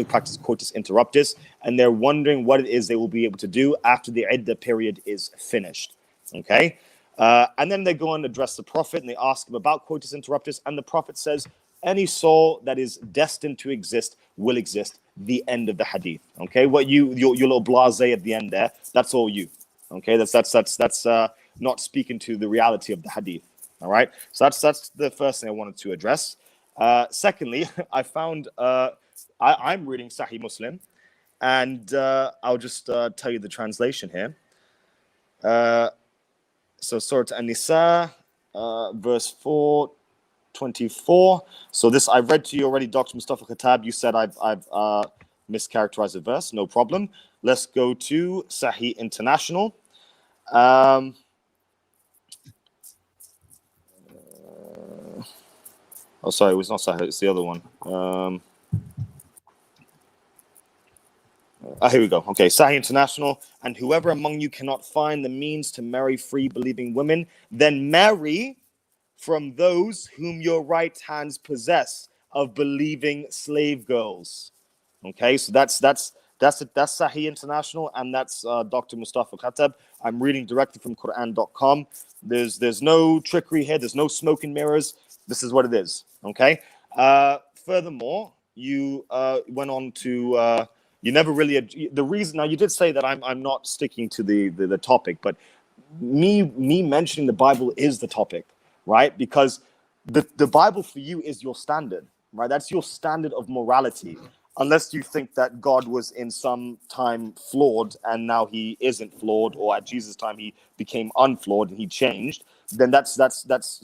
Speaker 2: practice coitus interruptus, and they're wondering what it is they will be able to do after the iddah period is finished. Okay, and then they go and address the Prophet, and they ask him about coitus interruptus, and the Prophet says, any soul that is destined to exist will exist. The end of the hadith. Okay, what your little blase at the end there, that's all you. Okay, that's not speaking to the reality of the hadith. All right, so that's the first thing I wanted to address. Secondly, I found I'm reading Sahih Muslim, and I'll just tell you the translation here. So Surah An-Nisa, verse 424. So this I've read to you already, Dr. Mustafa Khattab. You said I've mischaracterized the verse. No problem. Let's go to Sahih International. Oh, sorry, it was not Sahih. It's the other one. Here we go. Okay, Sahih International. And whoever among you cannot find the means to marry free believing women, then marry from those whom your right hands possess of believing slave girls. Okay, so that's Sahih International, and that's Dr. Mustafa Khattab. I'm reading directly from Quran.com. There's no trickery here. There's no smoke and mirrors. This is what it is. Okay. Furthermore, you went on to you never really the reason. Now you did say that I'm not sticking to the topic, but me mentioning the Bible is the topic, right? Because the Bible for you is your standard, right? That's your standard of morality. Unless you think that God was in some time flawed and now he isn't flawed, or at Jesus' time he became unflawed and he changed, then that's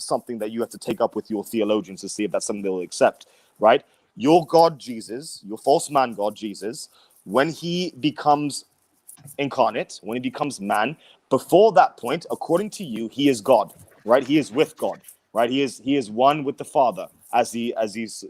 Speaker 2: something that you have to take up with your theologians to see if that's something they'll accept, right? Your God Jesus, your false man God Jesus, when he becomes incarnate, when he becomes man, before that point, according to you, he is God, right? He is with God, right? He is one with the Father, as he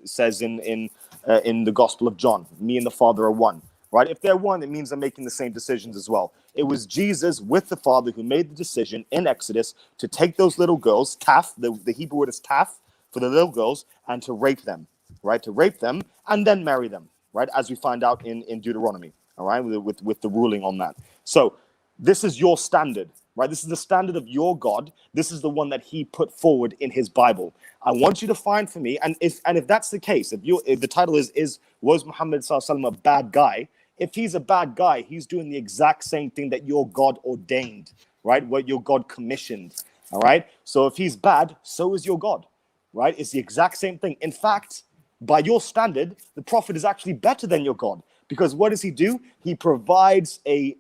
Speaker 2: says in the Gospel of John. Me and the Father are one, right? If they're one, it means they're making the same decisions as well. It was Jesus with the Father who made the decision in Exodus to take those little girls, taf, the Hebrew word is taf for the little girls, and to rape them, right? To rape them and then marry them, right? As we find out in Deuteronomy, all right, with the ruling on that. So this is your standard, right? This is the standard of your God. This is the one that he put forward in his Bible. I want you to find for me, and if that's the case, if the title was Muhammad Sallallahu Alaihi Wasallam a bad guy? If he's a bad guy, he's doing the exact same thing that your God ordained, right? What your God commissioned, all right? So if he's bad, so is your God, right? It's the exact same thing. In fact, by your standard, the prophet is actually better than your God. Because what does he do? He provides a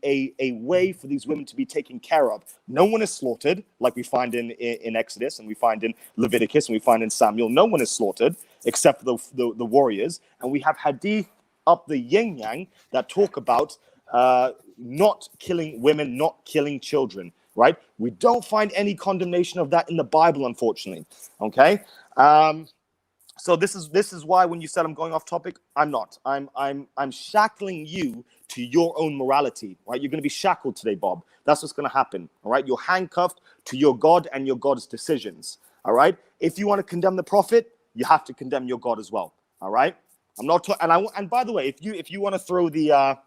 Speaker 2: way for these women to be taken care of. No one is slaughtered, like we find in Exodus, and we find in Leviticus, and we find in Samuel. No one is slaughtered except the warriors. And we have hadith up the yin-yang that talk about not killing women, not killing children, right? We don't find any condemnation of that in the Bible, unfortunately, okay? So this is why when you said I'm going off topic, I'm not. I'm shackling you to your own morality, right? You're going to be shackled today, Bob. That's what's going to happen, all right? You're handcuffed to your God and your God's decisions, all right? If you want to condemn the prophet, you have to condemn your God as well, all right? I'm not. And by the way, if you want to throw the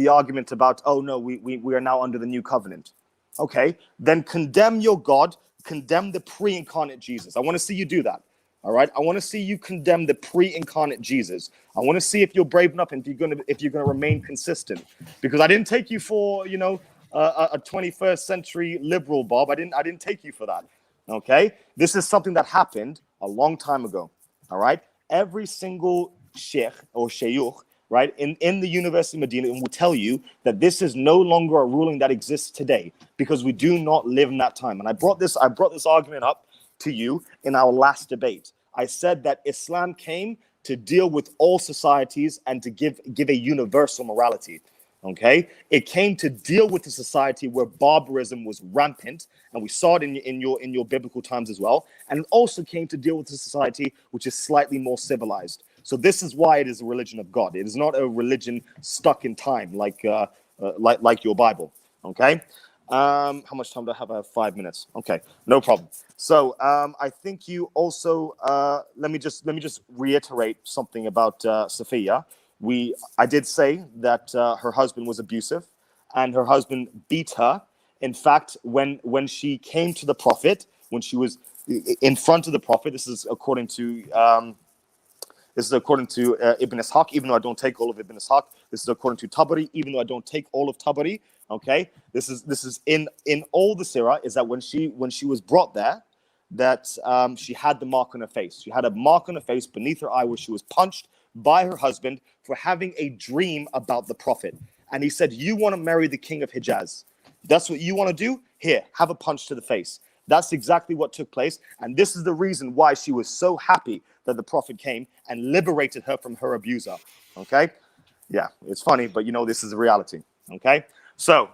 Speaker 2: argument about, oh no, we are now under the new covenant, okay? Then condemn your God, condemn the pre-incarnate Jesus. I want to see you do that. All right, I want to see you condemn the pre-incarnate Jesus. I want to see if you're brave enough and if you're gonna remain consistent. Because I didn't take you for a 21st century liberal, Bob. I didn't take you for that. Okay, this is something that happened a long time ago. All right, every single sheikh or shayukh, right, in the University of Medina will tell you that this is no longer a ruling that exists today because we do not live in that time. And I brought this argument up to you in our last debate. I said that Islam came to deal with all societies and to give a universal morality. Okay, it came to deal with a society where barbarism was rampant, and we saw it in your biblical times as well. And it also came to deal with a society which is slightly more civilized. So this is why it is a religion of God. It is not a religion stuck in time like your Bible. Okay. How much time do I have? I have 5 minutes. Okay, no problem. So I think you also let me just reiterate something about Sophia. I did say that her husband was abusive, and her husband beat her. In fact, when she came to the prophet, when she was in front of the prophet, this is according to Ibn Ishaq, even though I don't take all of Ibn Ishaq. This is according to Tabari, even though I don't take all of Tabari. Okay, this is in all the Sirah, is that when she was brought there, that she had the mark on her face. She had a mark on her face beneath her eye where she was punched by her husband for having a dream about the prophet. And he said, "You want to marry the king of Hijaz? That's what you want to do? Here, have a punch to the face." That's exactly what took place. And this is the reason why she was so happy that the prophet came and liberated her from her abuser. Okay? Yeah, it's funny, but this is the reality. Okay? So,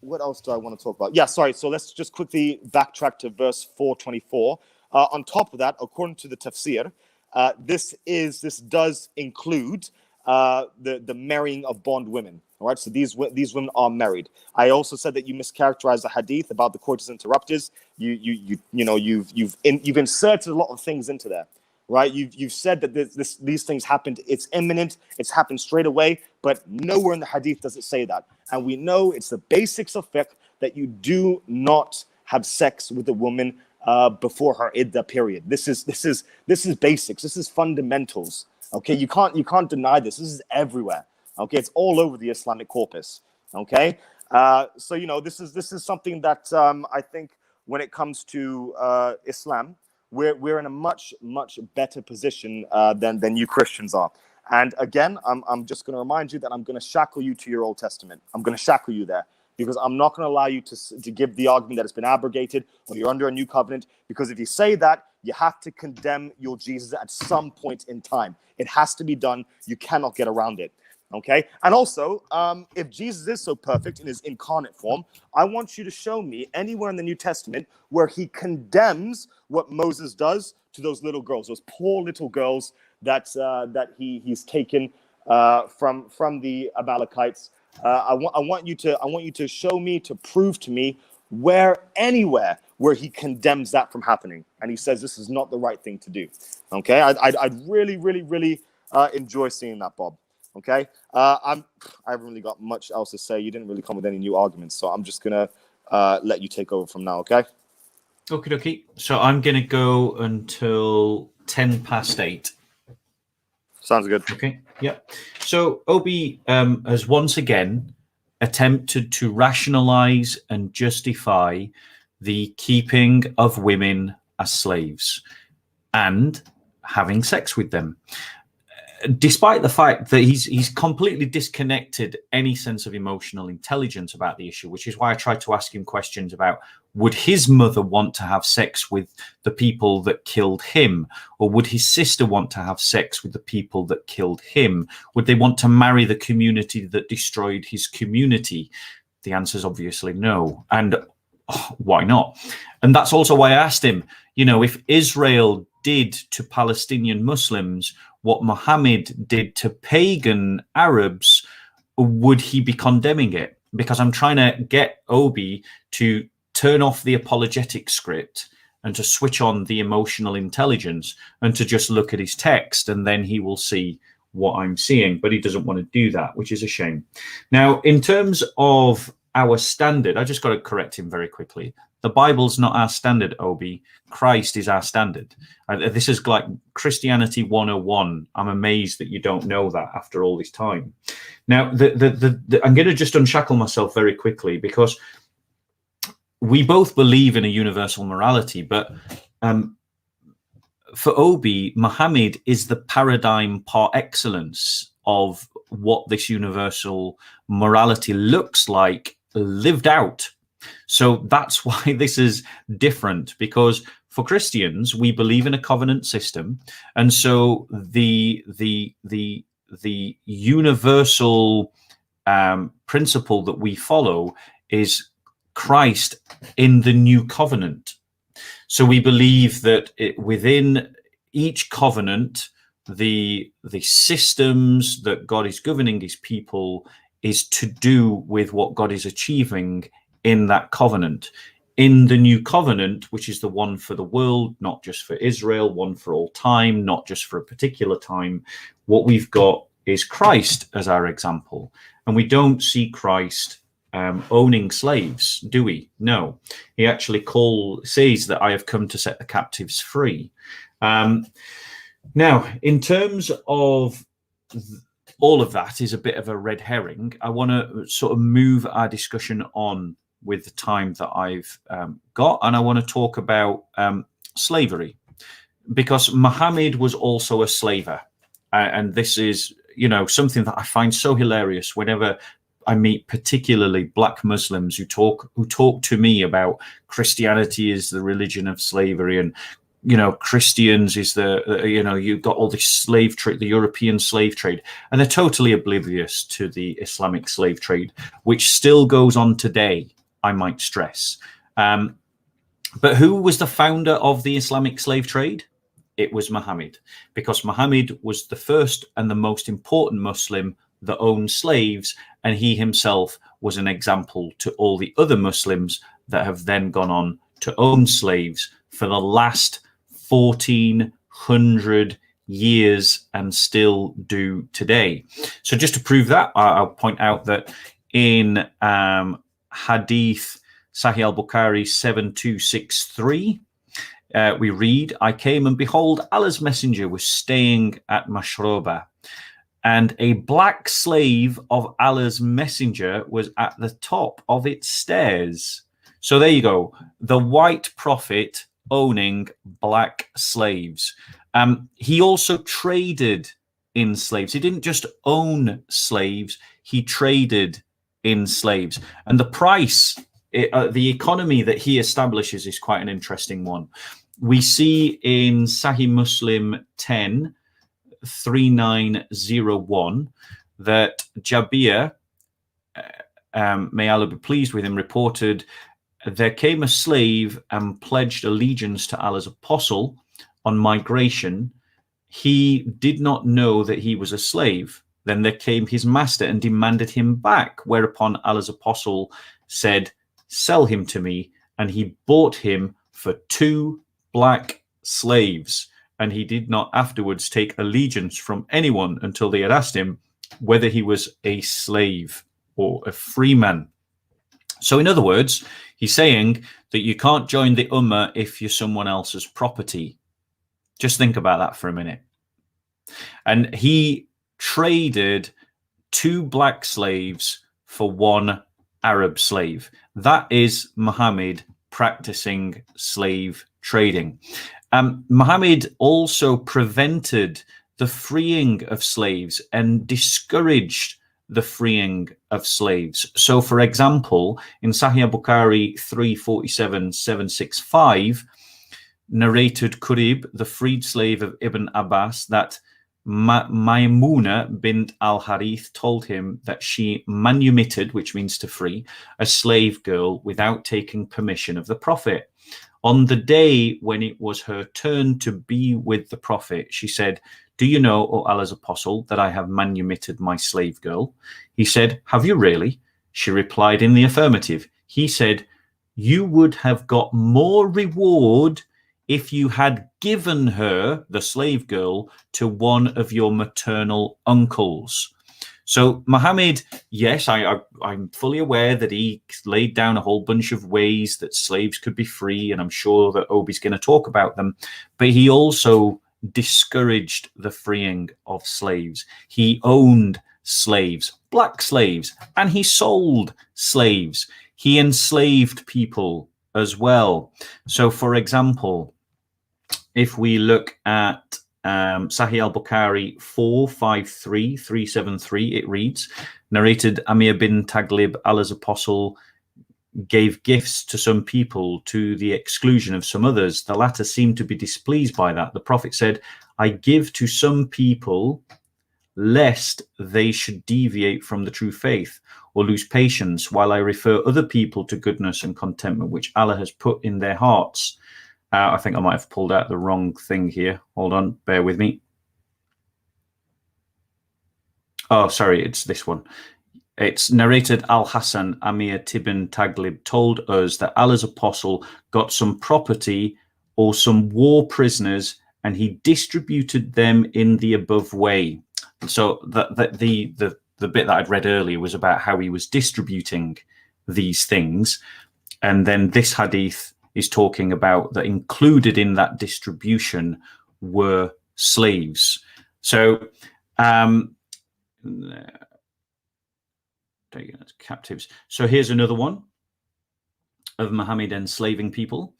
Speaker 2: what else do I want to talk about? Yeah, sorry. So let's just quickly backtrack to verse 424. On top of that, according to the tafsir, this does include the marrying of bond women. All right, so these women are married. I also said that you mischaracterized the hadith about the coitus interruptus. You've inserted a lot of things into there. Right, you've said that these things happened. It's imminent. It's happened straight away. But nowhere in the hadith does it say that. And we know it's the basics of fiqh that you do not have sex with a woman before her idda period. This is basics. This is fundamentals. Okay, you can't deny this. This is everywhere. Okay, it's all over the Islamic corpus. Okay, so this is something that I think when it comes to Islam, we're in a much better position than you Christians are. And again, I'm just going to remind you that I'm going to shackle you to your Old Testament. I'm going to shackle you there, because I'm not going to allow you to give the argument that it's been abrogated or you're under a new covenant. Because if you say that, you have to condemn your Jesus at some point in time. It has to be done. You cannot get around it. Okay. And also, if Jesus is so perfect in his incarnate form, I want you to show me anywhere in the New Testament where he condemns what Moses does to those little girls, those poor little girls that he's taken from the Amalekites. I want you to show me, to prove to me anywhere where he condemns that from happening, and he says this is not the right thing to do. Okay, I'd really enjoy seeing that, Bob. Okay, I haven't really got much else to say. You didn't really come with any new arguments, so I'm just gonna let you take over from now. Okay.
Speaker 1: Okay. So I'm gonna go until 8:10.
Speaker 2: Sounds good.
Speaker 1: Okay. Yeah. So Obi has once again attempted to rationalize and justify the keeping of women as slaves and having sex with them, despite the fact that he's completely disconnected any sense of emotional intelligence about the issue, which is why I tried to ask him questions about, would his mother want to have sex with the people that killed him? Or would his sister want to have sex with the people that killed him? Would they want to marry the community that destroyed his community? The answer is obviously no. And why not? And that's also why I asked him, if Israel did to Palestinian Muslims what Muhammad did to pagan Arabs, would he be condemning it? Because I'm trying to get Obi to turn off the apologetic script and to switch on the emotional intelligence and to just look at his text, and then he will see what I'm seeing. But he doesn't want to do that, which is a shame. Now, in terms of our standard, I just got to correct him very quickly. The Bible's not our standard, Obi. Christ is our standard. This is like Christianity 101. I'm amazed that you don't know that after all this time. Now, I'm going to just unshackle myself very quickly, because we both believe in a universal morality, but for Obi, Muhammad is the paradigm par excellence of what this universal morality looks like lived out. So that's why this is different, because for Christians, we believe in a covenant system. And so the universal principle that we follow is Christ in the new covenant. So we believe that within each covenant, the systems that God is governing his people is to do with what God is achieving in that covenant. In the new covenant, which is the one for the world, not just for Israel, one for all time, not just for a particular time, what we've got is Christ as our example. And we don't see Christ owning slaves, do we? No. He actually says that I have come to set the captives free. Now, in terms of all of that is a bit of a red herring. I want to sort of move our discussion on with the time that I've got, and I want to talk about slavery, because Muhammad was also a slaver, and this is something that I find so hilarious whenever I meet particularly Black Muslims who talk to me about Christianity is the religion of slavery, and Christians is you've got all this slave trade, the European slave trade, and they're totally oblivious to the Islamic slave trade, which still goes on today, I might stress. But who was the founder of the Islamic slave trade? It was Muhammad, because Muhammad was the first and the most important Muslim that owned slaves, and he himself was an example to all the other Muslims that have then gone on to own slaves for the last 1400 years and still do today. So just to prove that, I'll point out that in Hadith Sahih al-Bukhari 7263, we read, I came and behold, Allah's messenger was staying at Mashroba, and a black slave of Allah's messenger was at the top of its stairs. So there you go. The white prophet owning black slaves. He also traded in slaves. He didn't just own slaves, he traded in slaves. And the price, the economy that he establishes is quite an interesting one. We see in Sahih Muslim 10:3901 that Jabir, may Allah be pleased with him, reported, there came a slave and pledged allegiance to Allah's apostle on migration. He did not know that he was a slave. Then there came his master and demanded him back, whereupon Allah's apostle said, sell him to me. And he bought him for 2 black slaves. And he did not afterwards take allegiance from anyone until they had asked him whether he was a slave or a free man. So in other words, he's saying that you can't join the Ummah if you're someone else's property. Just think about that for a minute. And he traded 2 black slaves for 1 Arab slave. That is Muhammad practicing slave trading. Muhammad also prevented the freeing of slaves and discouraged the freeing of slaves. So, for example, in Sahih Bukhari 347-765, narrated Qurib, the freed slave of Ibn Abbas, that Maimuna bint al-Harith told him that she manumitted, which means to free, a slave girl without taking permission of the Prophet. On the day when it was her turn to be with the Prophet, she said, do you know, O Allah's apostle, that I have manumitted my slave girl? He said, have you really? She replied in the affirmative. He said, you would have got more reward if you had given her, the slave girl, to one of your maternal uncles. So Muhammad, yes, I'm fully aware that he laid down a whole bunch of ways that slaves could be free, and I'm sure that Obi's going to talk about them, but he also discouraged the freeing of slaves. He owned slaves, black slaves, and he sold slaves. He enslaved people as well. So, for example, if we look at Sahih al-Bukhari 453-373, it reads, narrated Amir bin Taglib, Allah's apostle, gave gifts to some people to the exclusion of some others. The latter seemed to be displeased by that. The Prophet said, I give to some people lest they should deviate from the true faith or lose patience, while I refer other people to goodness and contentment which Allah has put in their hearts. I think I might have pulled out the wrong thing here. Hold on, bear with me. Oh, sorry, it's this one. It's narrated Al-Hassan Amir Tibn Taglib told us that Allah's apostle got some property or some war prisoners and he distributed them in the above way. So the bit that I'd read earlier was about how he was distributing these things. And then this hadith is talking about that included in that distribution were slaves. So, captives. So here's another one of Muhammad enslaving people.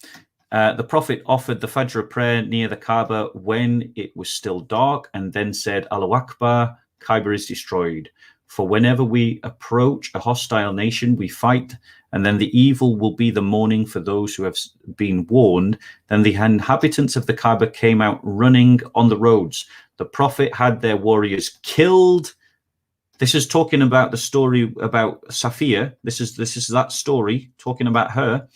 Speaker 1: The Prophet offered the Fajr prayer near the Kaaba when it was still dark and then said, Allahu Akbar, Kaaba is destroyed. For whenever we approach a hostile nation, we fight, and then the evil will be the morning for those who have been warned. Then the inhabitants of the Kaaba came out running on the roads. The Prophet had their warriors killed. This is talking about the story about Safiya. This is that story talking about her.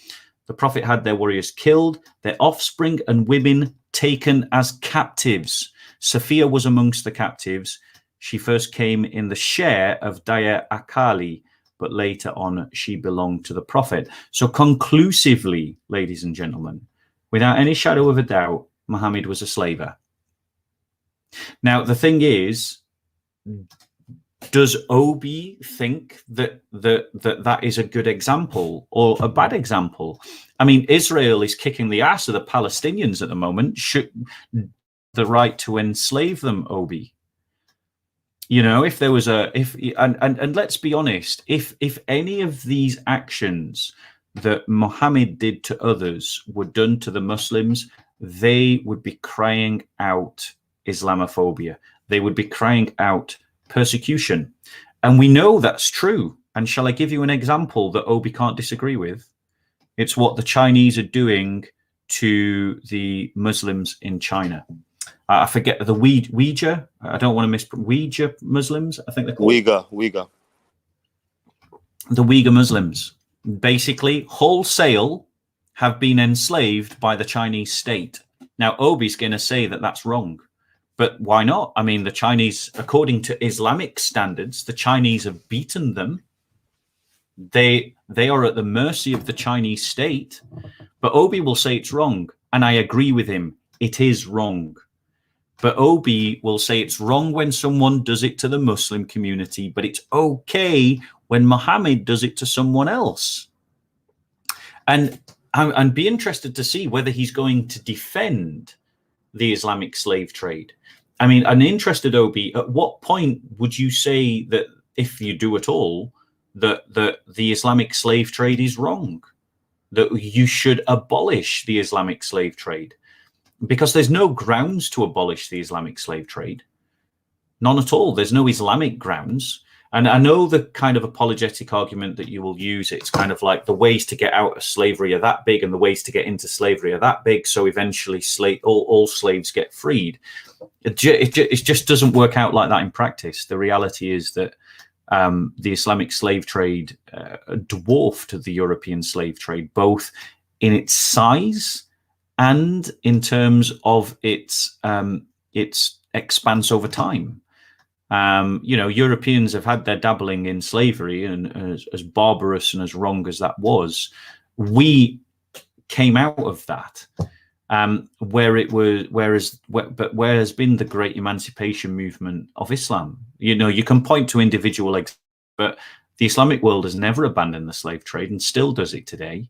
Speaker 1: The Prophet had their warriors killed, their offspring and women taken as captives. Safiya was amongst the captives. She first came in the share of Daya Akali, but later on she belonged to the Prophet. So conclusively, ladies and gentlemen, without any shadow of a doubt, Muhammad was a slaver. Now, the thing is, Does Obi think that is a good example or a bad example? I mean, Israel is kicking the ass of the Palestinians at the moment. Should the right to enslave them, Obi? You know, if there was and let's be honest, if any of these actions that Muhammad did to others were done to the Muslims, they would be crying out Islamophobia. They would be crying out persecution. And we know that's true. And shall I give you an example that Obi can't disagree with? It's what the Chinese are doing to the Muslims in China. I forget the Uyghur. I don't want to miss Uyghur Muslims. I think they're called
Speaker 2: Uyghur.
Speaker 1: The Uyghur Muslims basically wholesale have been enslaved by the Chinese state. Now, Obi's going to say that that's wrong. But why not? I mean, the Chinese, according to Islamic standards, the Chinese have beaten them. They are at the mercy of the Chinese state. But Obi will say it's wrong. And I agree with him. It is wrong. But Obi will say it's wrong when someone does it to the Muslim community, but it's okay when Muhammad does it to someone else. And I'd be interested to see whether he's going to defend the Islamic slave trade. I mean, I'm interested, Obi, at what point would you say that, if you do at all, that the Islamic slave trade is wrong? That you should abolish the Islamic slave trade? Because there's no grounds to abolish the Islamic slave trade. None at all. There's no Islamic grounds. And I know the kind of apologetic argument that you will use. It's kind of like the ways to get out of slavery are that big and the ways to get into slavery are that big. So eventually all slaves get freed. It just doesn't work out like that in practice. The reality is that the Islamic slave trade dwarfed the European slave trade, both in its size and in terms of its expanse over time. You know, Europeans have had their dabbling in slavery, and as barbarous and as wrong as that was, we came out of that. Where has been the great emancipation movement of Islam? You know, you can point to individual but the Islamic world has never abandoned the slave trade and still does it today.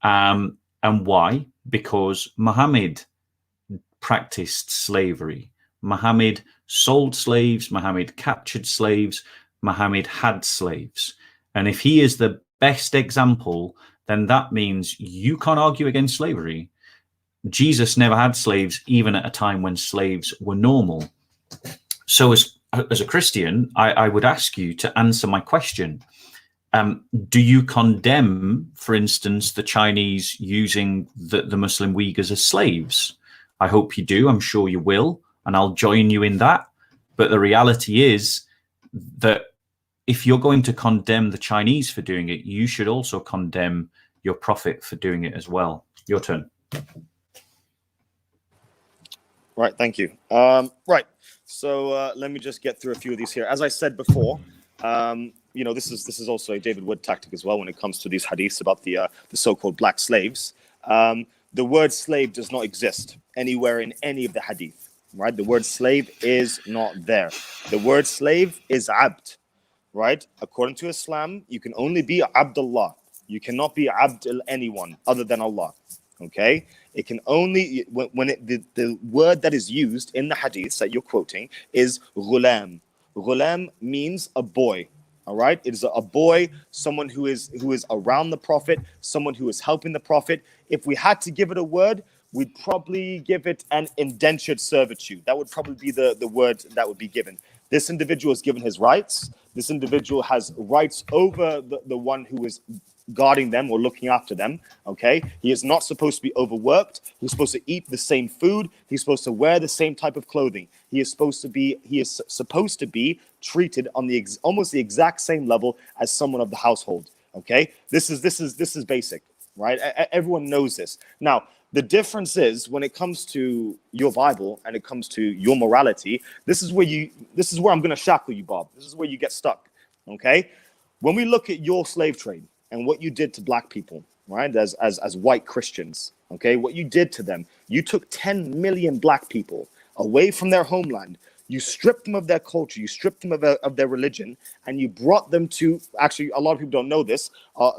Speaker 1: And why? Because Muhammad practiced slavery. Muhammad sold slaves, Muhammad captured slaves, Muhammad had slaves. And if he is the best example, then that means you can't argue against slavery. Jesus never had slaves, even at a time when slaves were normal. So as a Christian, I would ask you to answer my question. Do you condemn, for instance, the Chinese using the Muslim Uyghurs as slaves? I hope you do. I'm sure you will. And I'll join you in that. But the reality is that if you're going to condemn the Chinese for doing it, you should also condemn your prophet for doing it as well. Your turn.
Speaker 2: Right, thank you. Right, so let me just get through a few of these here. As I said before, you know, this is also a David Wood tactic as well when it comes to these hadiths about the so-called black slaves. The word slave does not exist anywhere in any of the hadith. Right, the word slave is not there. The word slave is abd. Right, according to Islam, you can only be Abdullah. You cannot be abd anyone other than Allah. Okay, it can only when the word that is used in the hadiths that you're quoting is ghulam. Ghulam means a boy. All right, it is a boy, someone who is around the prophet, someone who is helping the prophet. If we had to give it a word, we'd probably give it an indentured servitude. That would probably be the word that would be given. This individual is given his rights. This individual has rights over the one who is guarding them or looking after them. Okay, he is not supposed to be overworked. He's supposed to eat the same food. He's supposed to wear the same type of clothing. He is supposed to be treated on almost the exact same level as someone of the household. Okay, this is basic, right? Everyone knows this. Now, the difference is when it comes to your Bible and it comes to your morality, this is where I'm going to shackle you, Bob. This is where you get stuck. Okay, when we look at your slave trade and what you did to black people, right, as white Christians, okay, what you did to them, you took 10 million black people away from their homeland. You stripped them of their culture, you stripped them of their religion, and you brought them to, actually, a lot of people don't know this,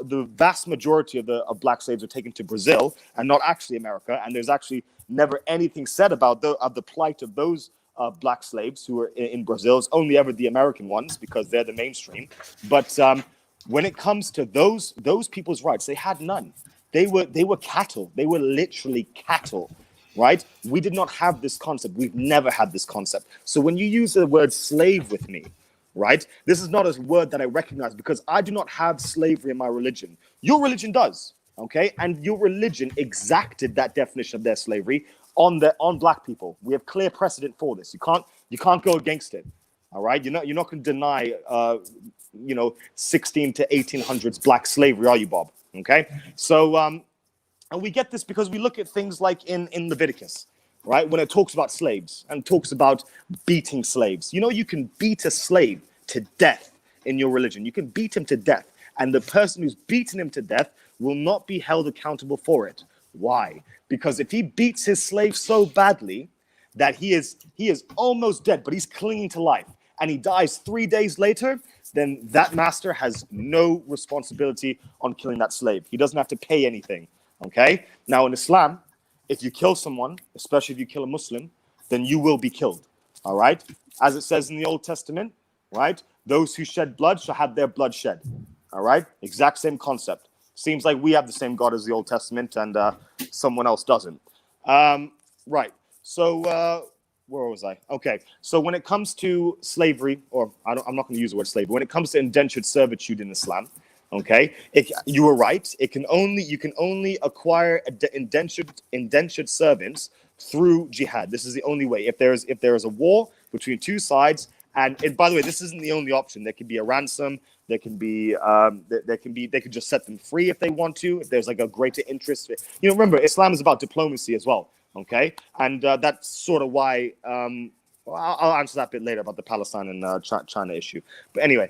Speaker 2: the vast majority of black slaves are taken to Brazil and not actually America, and there's actually never anything said about the plight of those black slaves who are in Brazil. It's only ever the American ones because they're the mainstream. But when it comes to those people's rights, they had none. They were cattle. They were literally cattle, right? We did not have this concept. We've never had this concept. So when you use the word slave with me, right, this is not a word that I recognize because I do not have slavery in my religion. Your religion does, okay? And your religion exacted that definition of their slavery on black people. We have clear precedent for this. You can't go against it. All right, you're not going to deny 16 to 1800s black slavery, are you, Bob? Okay, so and we get this because we look at things like in Leviticus, right, when it talks about slaves and talks about beating slaves. You can beat a slave to death in your religion. You can beat him to death, and the person who's beaten him to death will not be held accountable for it. Why? Because if he beats his slave so badly that he is almost dead, but he's clinging to life, and he dies 3 days later, then that master has no responsibility on killing that slave. He doesn't have to pay anything, okay? Now, in Islam, if you kill someone, especially if you kill a Muslim, then you will be killed, all right? As it says in the Old Testament, right? Those who shed blood shall have their blood shed, all right? Exact same concept. Seems like we have the same God as the Old Testament and someone else doesn't. Right, so... where was I? Okay, so when it comes to slavery, or I'm not going to use the word slavery, when it comes to indentured servitude in Islam, okay, you were right. You can only acquire indentured servants through jihad. This is the only way. If there is a war between two sides, and by the way, this isn't the only option. There can be a ransom. There can be they could just set them free if they want to. If there's like a greater interest, remember, Islam is about diplomacy as well. Okay, and that's sort of why I'll answer that bit later about the Palestine and China issue. But anyway,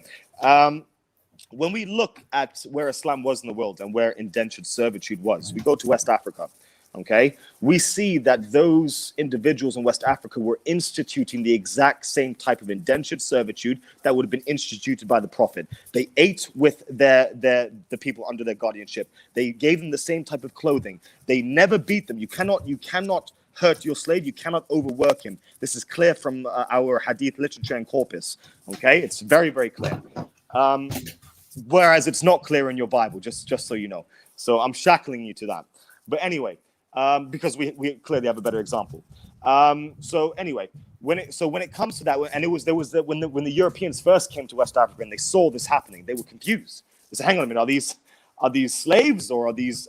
Speaker 2: when we look at where Islam was in the world and where indentured servitude was, we go to West Africa. Okay, we see that those individuals in West Africa were instituting the exact same type of indentured servitude that would have been instituted by the Prophet. They ate with the people under their guardianship. They gave them the same type of clothing. They never beat them. You cannot hurt your slave. You cannot overwork him. This is clear from our hadith literature and corpus. Okay, it's very, very clear. Whereas it's not clear in your Bible, just so you know. So I'm shackling you to that. But anyway. Because we clearly have a better example. So anyway, when it comes to that, and when the Europeans first came to West Africa and they saw this happening, they were confused. They said, "Hang on a minute, are these slaves or are these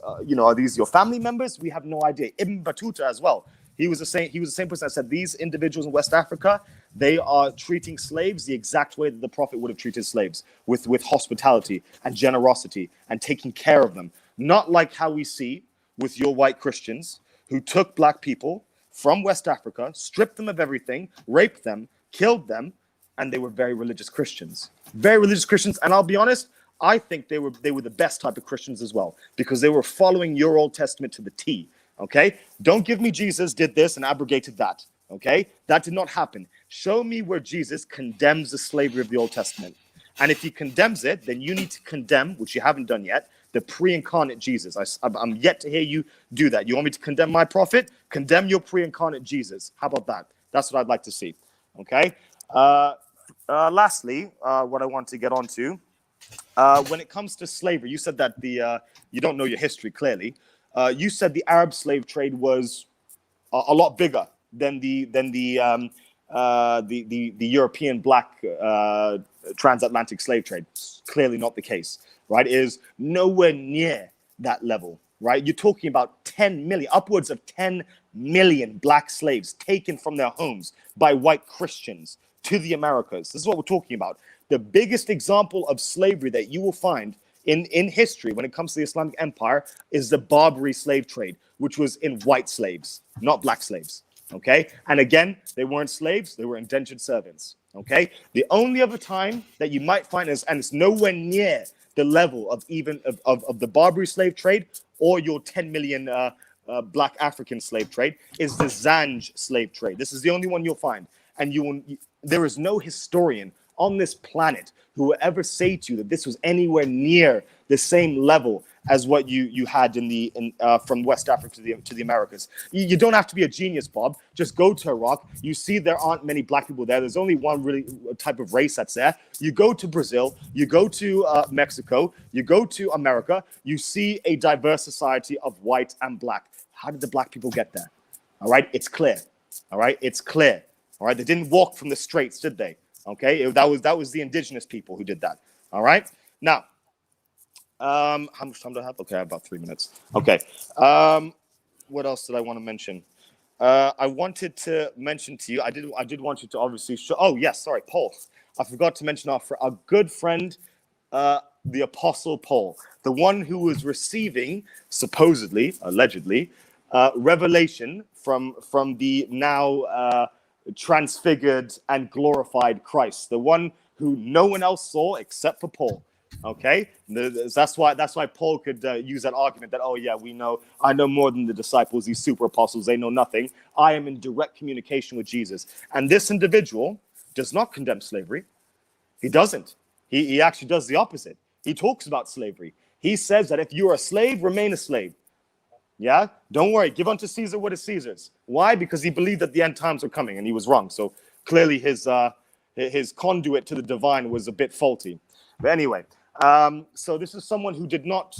Speaker 2: your family members?" We have no idea. Ibn Battuta as well. He was the same person that said these individuals in West Africa, they are treating slaves the exact way that the Prophet would have treated slaves, with hospitality and generosity and taking care of them, not like how we see with your white Christians who took black people from West Africa, stripped them of everything, raped them, killed them, and they were very religious Christians. Very religious Christians, and I'll be honest, I think they were the best type of Christians as well, because they were following your Old Testament to the T, okay? Don't give me Jesus did this and abrogated that, okay? That did not happen. Show me where Jesus condemns the slavery of the Old Testament. And if he condemns it, then you need to condemn, which you haven't done yet, the pre-incarnate Jesus. I'm yet to hear you do that. You want me to condemn my prophet? Condemn your pre-incarnate Jesus. How about that? That's what I'd like to see. Okay. Lastly, what I want to get onto, when it comes to slavery, you said that you don't know your history clearly. You said the Arab slave trade was a lot bigger than the European black transatlantic slave trade. Clearly not the case. Right, it is nowhere near that level, right? You're talking about 10 million, upwards of 10 million black slaves taken from their homes by white Christians to the Americas. This is what we're talking about. The biggest example of slavery that you will find in history when it comes to the Islamic Empire is the Barbary slave trade, which was in white slaves, not black slaves, okay? And again, they weren't slaves, they were indentured servants, okay? The only other time that you might find is, and it's nowhere near the level of even of the Barbary slave trade or your 10 million black African slave trade, is the Zanj slave trade. This is the only one you'll find. and there is no historian on this planet who will ever say to you that this was anywhere near the same level as what you had from West Africa to the Americas. You don't have to be a genius, Bob. Just go to Iraq. You see there aren't many black people there. There's only one really type of race that's there. You go to Brazil. You go to Mexico. You go to America. You see a diverse society of white and black. How did the black people get there? All right, it's clear. All right, it's clear. All right, they didn't walk from the straits, did they? Okay, that was the indigenous people who did that. All right, now, how much time do I have? Okay, I have about 3 minutes. Okay, what else did I want to mention? I wanted to mention to you, I did want you to obviously show. Oh yes, sorry, Paul. I forgot to mention our good friend, the Apostle Paul, the one who was receiving, supposedly, allegedly, revelation from the now transfigured and glorified Christ, the one who no one else saw except for Paul. Okay, that's why Paul could use that argument that, oh yeah, I know more than the disciples, these super apostles, they know nothing. I am in direct communication with Jesus. And this individual does not condemn slavery. He doesn't. He actually does the opposite. He talks about slavery. He says that if you're a slave, remain a slave. Yeah, don't worry. Give unto Caesar what is Caesar's. Why? Because he believed that the end times were coming, and he was wrong. So clearly his conduit to the divine was a bit faulty. But anyway, so this is someone who did not,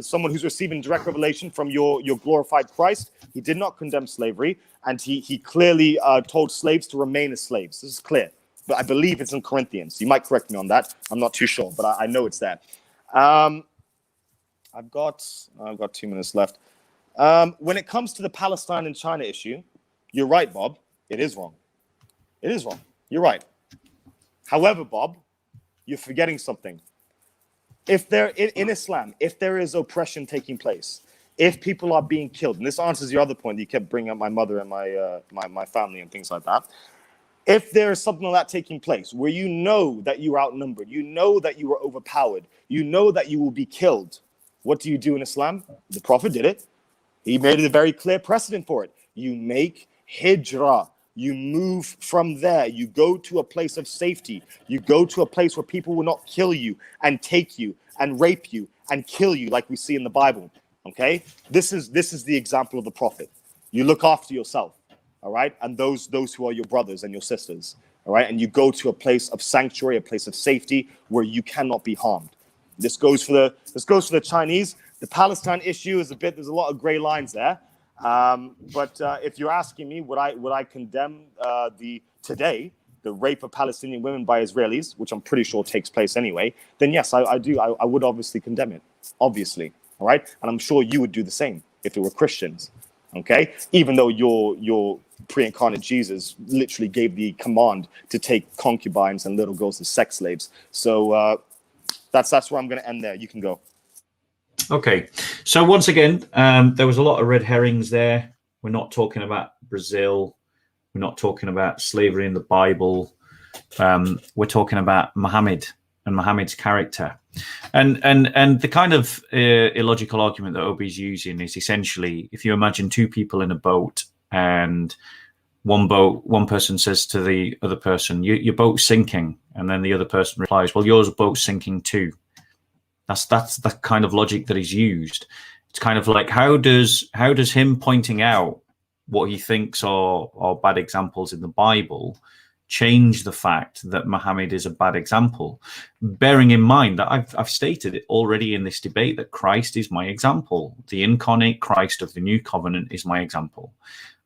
Speaker 2: someone who's receiving direct revelation from your glorified Christ. He did not condemn slavery, and he clearly told slaves to remain as slaves. This is clear. But I believe it's in Corinthians. You might correct me on that. I'm not too sure, but I know it's there. I've got 2 minutes left. When it comes to the Palestine and China issue, you're right, Bob. It is wrong. It is wrong. You're right. However, Bob, you're forgetting something. If there in Islam, if there is oppression taking place, if people are being killed, and this answers your other point, you kept bringing up my mother and my family and things like that. If there is something like that taking place, where you know that you are outnumbered, you know that you are overpowered, you know that you will be killed, what do you do in Islam? The Prophet did it. He made it a very clear precedent for it. You make hijrah. You move from there. You go to a place of safety. You go to a place where people will not kill you and take you and rape you and kill you like we see in the Bible. Okay? This is the example of the Prophet. You look after yourself, all right? And those who are your brothers and your sisters, all right? And you go to a place of sanctuary, a place of safety where you cannot be harmed. This goes for the Chinese. The Palestine issue is there's a lot of gray lines there. But if you're asking me, would I condemn the rape of Palestinian women by Israelis, which I'm pretty sure takes place anyway, then yes, I do. I would obviously condemn it, obviously. All right. And I'm sure you would do the same if it were Christians. Okay. Even though your pre-incarnate Jesus literally gave the command to take concubines and little girls as sex slaves. So that's where I'm going to end there. You can go.
Speaker 1: Okay, so once again, there was a lot of red herrings there. We're not talking about Brazil. We're not talking about slavery in the Bible. We're talking about Muhammad and Muhammad's character. And the kind of illogical argument that Obi's using is essentially, if you imagine two people in a boat and one person says to the other person, your boat's sinking. And then the other person replies, well, yours boat's sinking too. That's the kind of logic that is used. It's kind of like, how does him pointing out what he thinks are bad examples in the Bible change the fact that Muhammad is a bad example? Bearing in mind that I've stated it already in this debate that Christ is my example. The incarnate Christ of the new covenant is my example.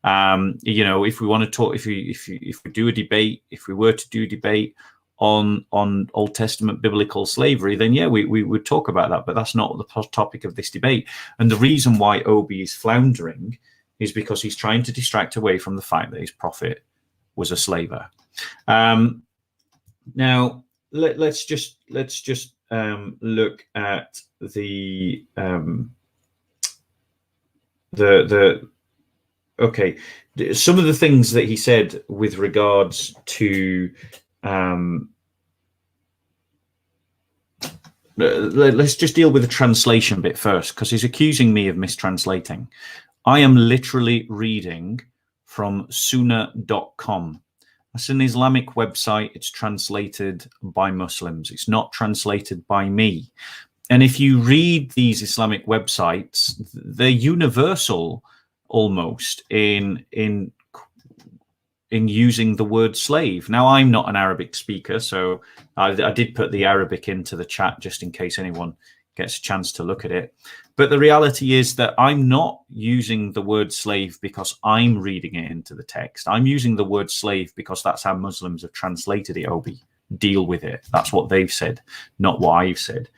Speaker 1: If we want to talk, if we do a debate, if we were to do a debate on Old Testament biblical slavery, then yeah, we would talk about that, but that's not the topic of this debate. And the reason why Obi is floundering is because he's trying to distract away from the fact that his prophet was a slaver. Now let's just look at the okay, some of the things that he said with regards to let's just deal with the translation bit first, because he's accusing me of mistranslating. I am literally reading from Sunnah.com, That's an Islamic website. It's translated by Muslims. It's not translated by me. And if you read these Islamic websites, they're universal almost in using the word slave. Now, I'm not an Arabic speaker, so I did put the Arabic into the chat just in case anyone gets a chance to look at it. But the reality is that I'm not using the word slave because I'm reading it into the text. I'm using the word slave because that's how Muslims have translated it, Obi. Deal with it. That's what they've said, not what I've said.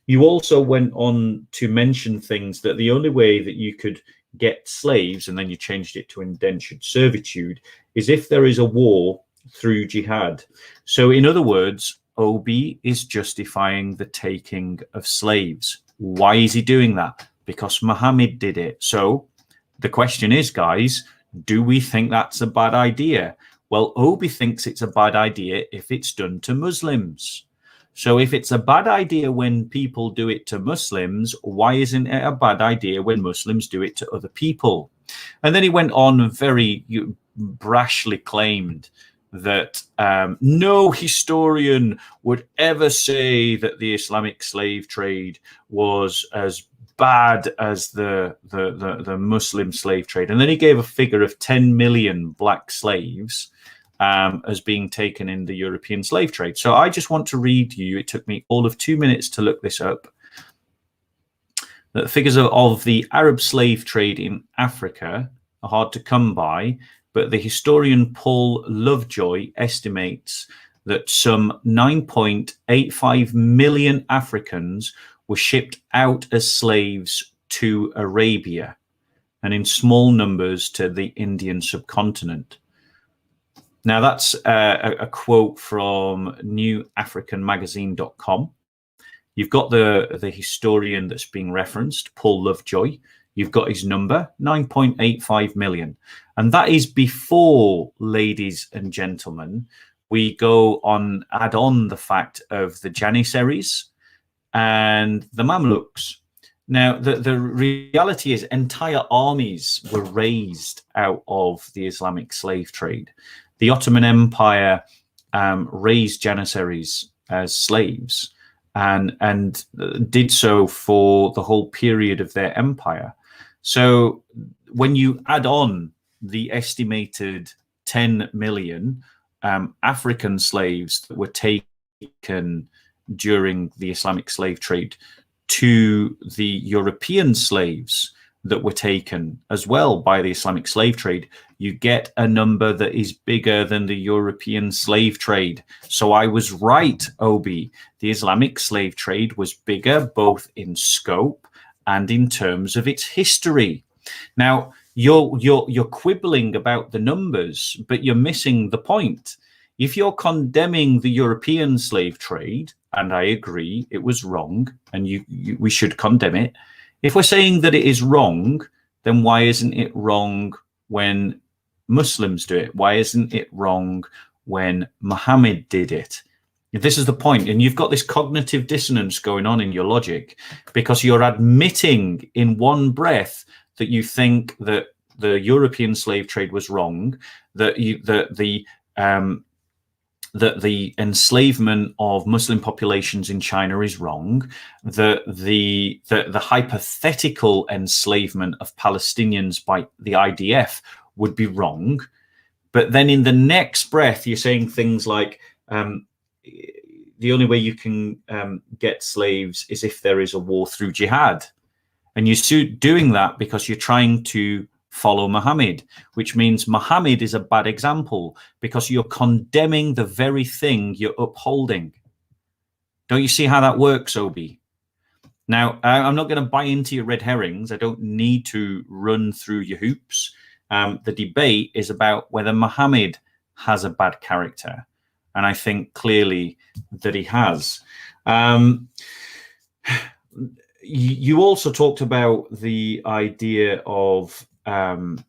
Speaker 1: You also went on to mention things that the only way that you could get slaves, and then you changed it to indentured servitude, is if there is a war through jihad. So in other words, Obi is justifying the taking of slaves. Why is he doing that? Because Muhammad did it. So the question is, guys, do we think that's a bad idea? Well, Obi thinks it's a bad idea if it's done to Muslims. So if it's a bad idea when people do it to Muslims, why isn't it a bad idea when Muslims do it to other people? And then he went on and very brashly claimed that no historian would ever say that the Islamic slave trade was as bad as the Muslim slave trade. And then he gave a figure of 10 million black slaves as being taken in the European slave trade. So I just want to read you, it took me all of 2 minutes to look this up, the figures of the Arab slave trade in Africa are hard to come by, but the historian Paul Lovejoy estimates that some 9.85 million Africans were shipped out as slaves to Arabia and in small numbers to the Indian subcontinent. Now, that's a quote from newafricanmagazine.com. You've got the historian that's being referenced, Paul Lovejoy. You've got his number, 9.85 million. And that is before, ladies and gentlemen, we go on, add on the fact of the Janissaries and the Mamluks. Now, the reality is entire armies were raised out of the Islamic slave trade. The Ottoman Empire raised Janissaries as slaves and did so for the whole period of their empire. So when you add on the estimated 10 million African slaves that were taken during the Islamic slave trade to the European slaves that were taken as well by the Islamic slave trade, you get a number that is bigger than the European slave trade. So I was right, Obi. The Islamic slave trade was bigger both in scope and in terms of its history. Now, you're quibbling about the numbers, but you're missing the point. If you're condemning the European slave trade, and I agree it was wrong, and we should condemn it. If we're saying that it is wrong, then why isn't it wrong when Muslims do it? Why isn't it wrong when Muhammad did it? This is the point. And you've got this cognitive dissonance going on in your logic because you're admitting in one breath that you think that the European slave trade was wrong, that the enslavement of Muslim populations in China is wrong, that the hypothetical enslavement of Palestinians by the IDF would be wrong. But then in the next breath, you're saying things like, the only way you can get slaves is if there is a war through jihad. And you're doing that because you're trying to follow Muhammad, which means Muhammad is a bad example because you're condemning the very thing you're upholding. Don't you see how that works, Obi? Now, I'm not going to buy into your red herrings. I don't need to run through your hoops. The debate is about whether Muhammad has a bad character. And I think clearly that he has. You also talked about the idea of, those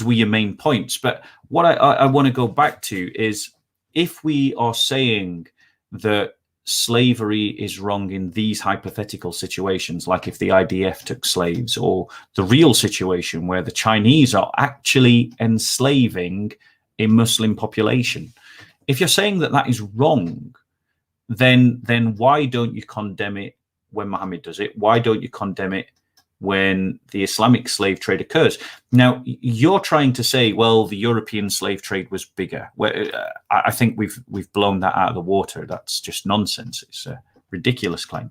Speaker 1: were your main points. But what I want to go back to is if we are saying that slavery is wrong in these hypothetical situations, like if the IDF took slaves, or the real situation where the Chinese are actually enslaving a Muslim population. If you're saying that that is wrong, then why don't you condemn it when Muhammad does it? Why don't you condemn it when the Islamic slave trade occurs? Now, you're trying to say, well, the European slave trade was bigger. Well, I think we've blown that out of the water. That's just nonsense. It's a ridiculous claim.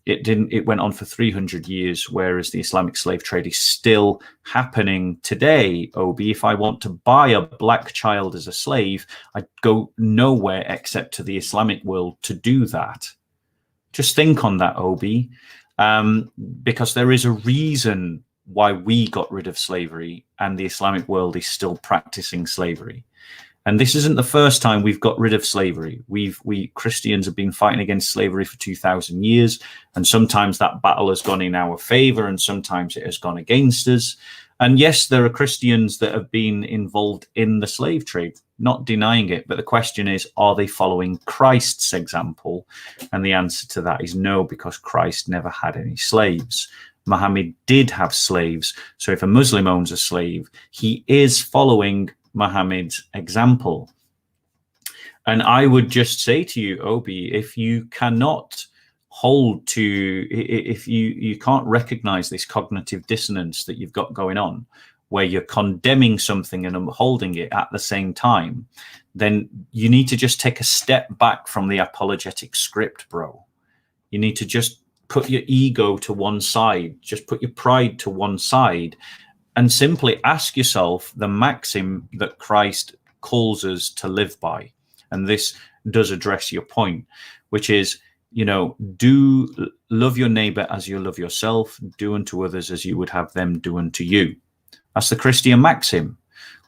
Speaker 1: It went on for 300 years, whereas the Islamic slave trade is still happening today. Obi, if I want to buy a black child as a slave, I'd go nowhere except to the Islamic world to do that. Just think on that, Obi. Because there is a reason why we got rid of slavery and the Islamic world is still practicing slavery. And this isn't the first time we've got rid of slavery. We Christians have been fighting against slavery for 2,000 years. And sometimes that battle has gone in our favor and sometimes it has gone against us. And yes, there are Christians that have been involved in the slave trade, not denying it. But the question is, are they following Christ's example? And the answer to that is no, because Christ never had any slaves. Muhammad did have slaves. So if a Muslim owns a slave, he is following Muhammad's example. And I would just say to you, Obi, if you cannot hold to, if you can't recognize this cognitive dissonance that you've got going on, where you're condemning something and upholding it at the same time, then you need to just take a step back from the apologetic script, bro. You need to just put your ego to one side, just put your pride to one side, and simply ask yourself the maxim that Christ calls us to live by. And this does address your point, which is, do love your neighbor as you love yourself, do unto others as you would have them do unto you. That's the Christian maxim.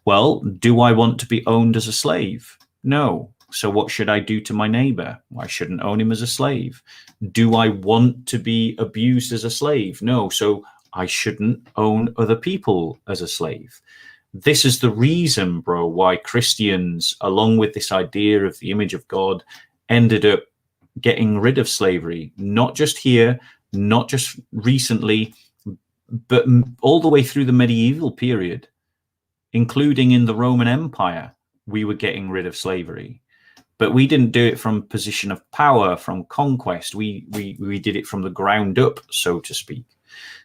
Speaker 1: Well, do I want to be owned as a slave? No. So what should I do to my neighbor? I shouldn't own him as a slave. Do I want to be abused as a slave? No. So I shouldn't own other people as a slave. This is the reason, bro, why Christians, along with this idea of the image of God, ended up getting rid of slavery, not just here, not just recently, but all the way through the medieval period, including in the Roman Empire, we were getting rid of slavery. But we didn't do it from a position of power, from conquest. We did it from the ground up, so to speak.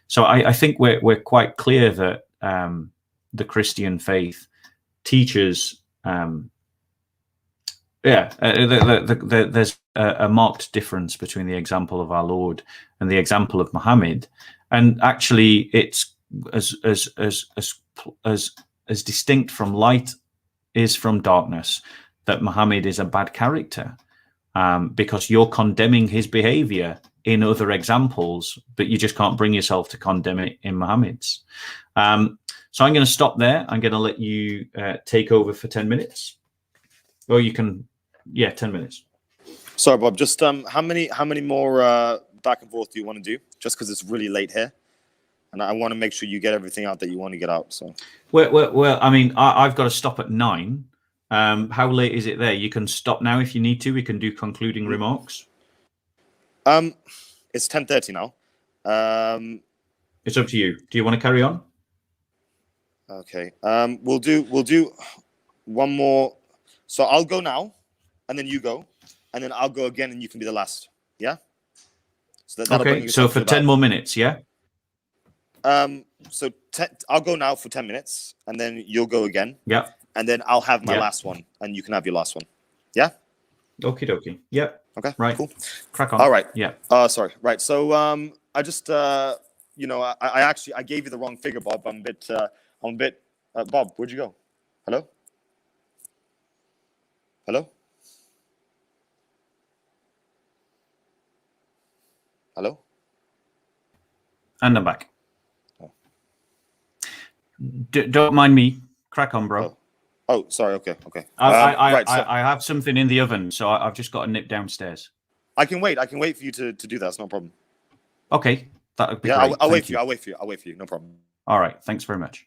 Speaker 1: So I think we're quite clear that the Christian faith teaches, there's a marked difference between the example of our Lord and the example of Muhammad. And actually, it's as distinct from light is from darkness, that Muhammad is a bad character, because you're condemning his behavior in other examples, but you just can't bring yourself to condemn it in Muhammad's. So I'm going to stop there. I'm going to let you take over for 10 minutes. Or you can, 10 minutes.
Speaker 2: Sorry, Bob, just how many more back and forth do you want to do? Just because it's really late here. And I want to make sure you get everything out that you want to get out. So,
Speaker 1: well, I mean, I've got to stop at 9. How late is it there? You can stop now if you need to. We can do concluding remarks.
Speaker 2: It's 10:30 now.
Speaker 1: It's up to you. Do you want to carry on?
Speaker 2: Okay. We'll do one more. So I'll go now, and then you go, and then I'll go again, and you can be the last. Yeah. So
Speaker 1: okay. So for 10 more minutes, yeah.
Speaker 2: So I'll go now for 10 minutes, and then you'll go again.
Speaker 1: Yeah.
Speaker 2: And then I'll have my last one, and you can have your last one. Yeah.
Speaker 1: Okie dokie. Yep.
Speaker 2: Okay.
Speaker 1: Right.
Speaker 2: Cool.
Speaker 1: Crack on.
Speaker 2: All right.
Speaker 1: Yeah.
Speaker 2: Sorry. Right. So I just I gave you the wrong figure, Bob. I'm a bit. Bob, where'd you go? Hello. Hello. Hello.
Speaker 1: And I'm back. Don't mind me. Crack on, bro.
Speaker 2: Oh, sorry. Okay.
Speaker 1: I have something in the oven, so I've just got to nip downstairs.
Speaker 2: I can wait for you to do that. It's no problem.
Speaker 1: Okay, that would be great.
Speaker 2: I'll wait for you. I'll wait for you. No problem.
Speaker 1: All right. Thanks very much.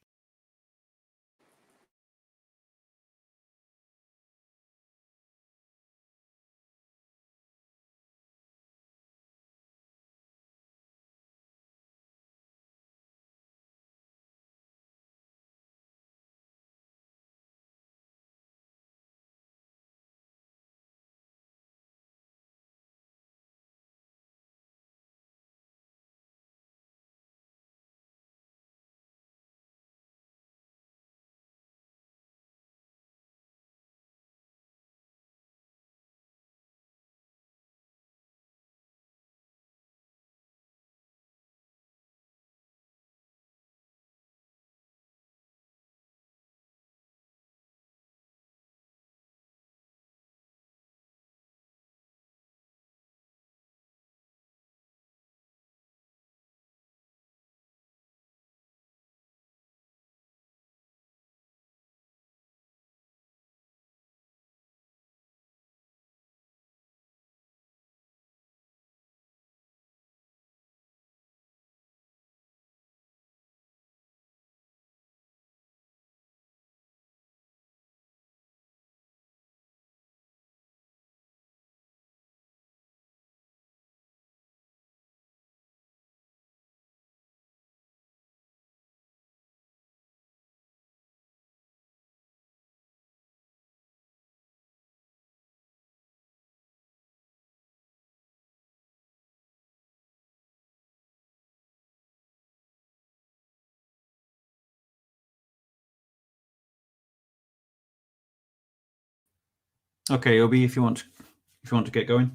Speaker 1: Okay, Obi, if you want to get going.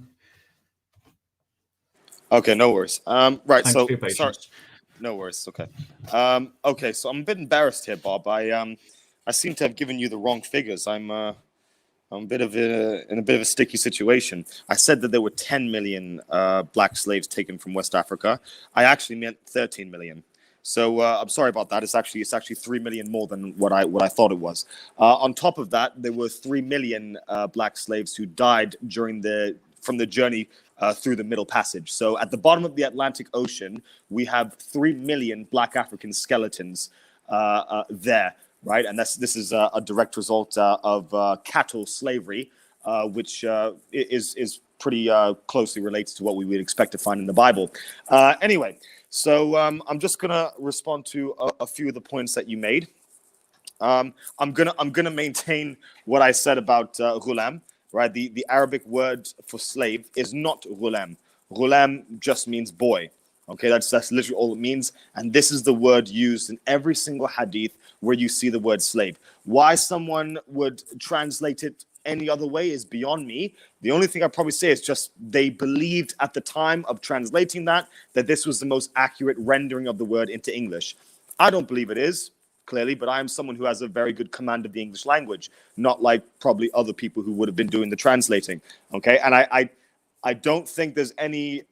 Speaker 2: Okay, no worries. Right.
Speaker 1: Thanks
Speaker 2: So
Speaker 1: for your
Speaker 2: sorry.
Speaker 1: patience.
Speaker 2: No worries. Okay. Okay. So I'm a bit embarrassed here, Bob. I seem to have given you the wrong figures. I'm a bit of in a bit of a sticky situation. I said that there were 10 million black slaves taken from West Africa. I actually meant 13 million. So I'm sorry about that. It's actually 3 million more than what I thought it was. On top of that, there were 3 million black slaves who died from the journey through the Middle Passage. So at the bottom of the Atlantic Ocean, we have 3 million black African skeletons there, right? And this is a direct result of cattle slavery, which is pretty closely related to what we would expect to find in the Bible. Anyway, so I'm just gonna respond to a few of the points that you made. I'm gonna maintain what I said about ghulam, right? The Arabic word for slave is not ghulam. Ghulam just means boy. Okay, that's literally all it means. And this is the word used in every single hadith where you see the word slave. Why someone would translate it any other way is beyond me. The only thing I'd probably say is just they believed at the time of translating that this was the most accurate rendering of the word into English. I don't believe it is, clearly, but I am someone who has a very good command of the English language, not like probably other people who would have been doing the translating. Okay, and I don't think there's any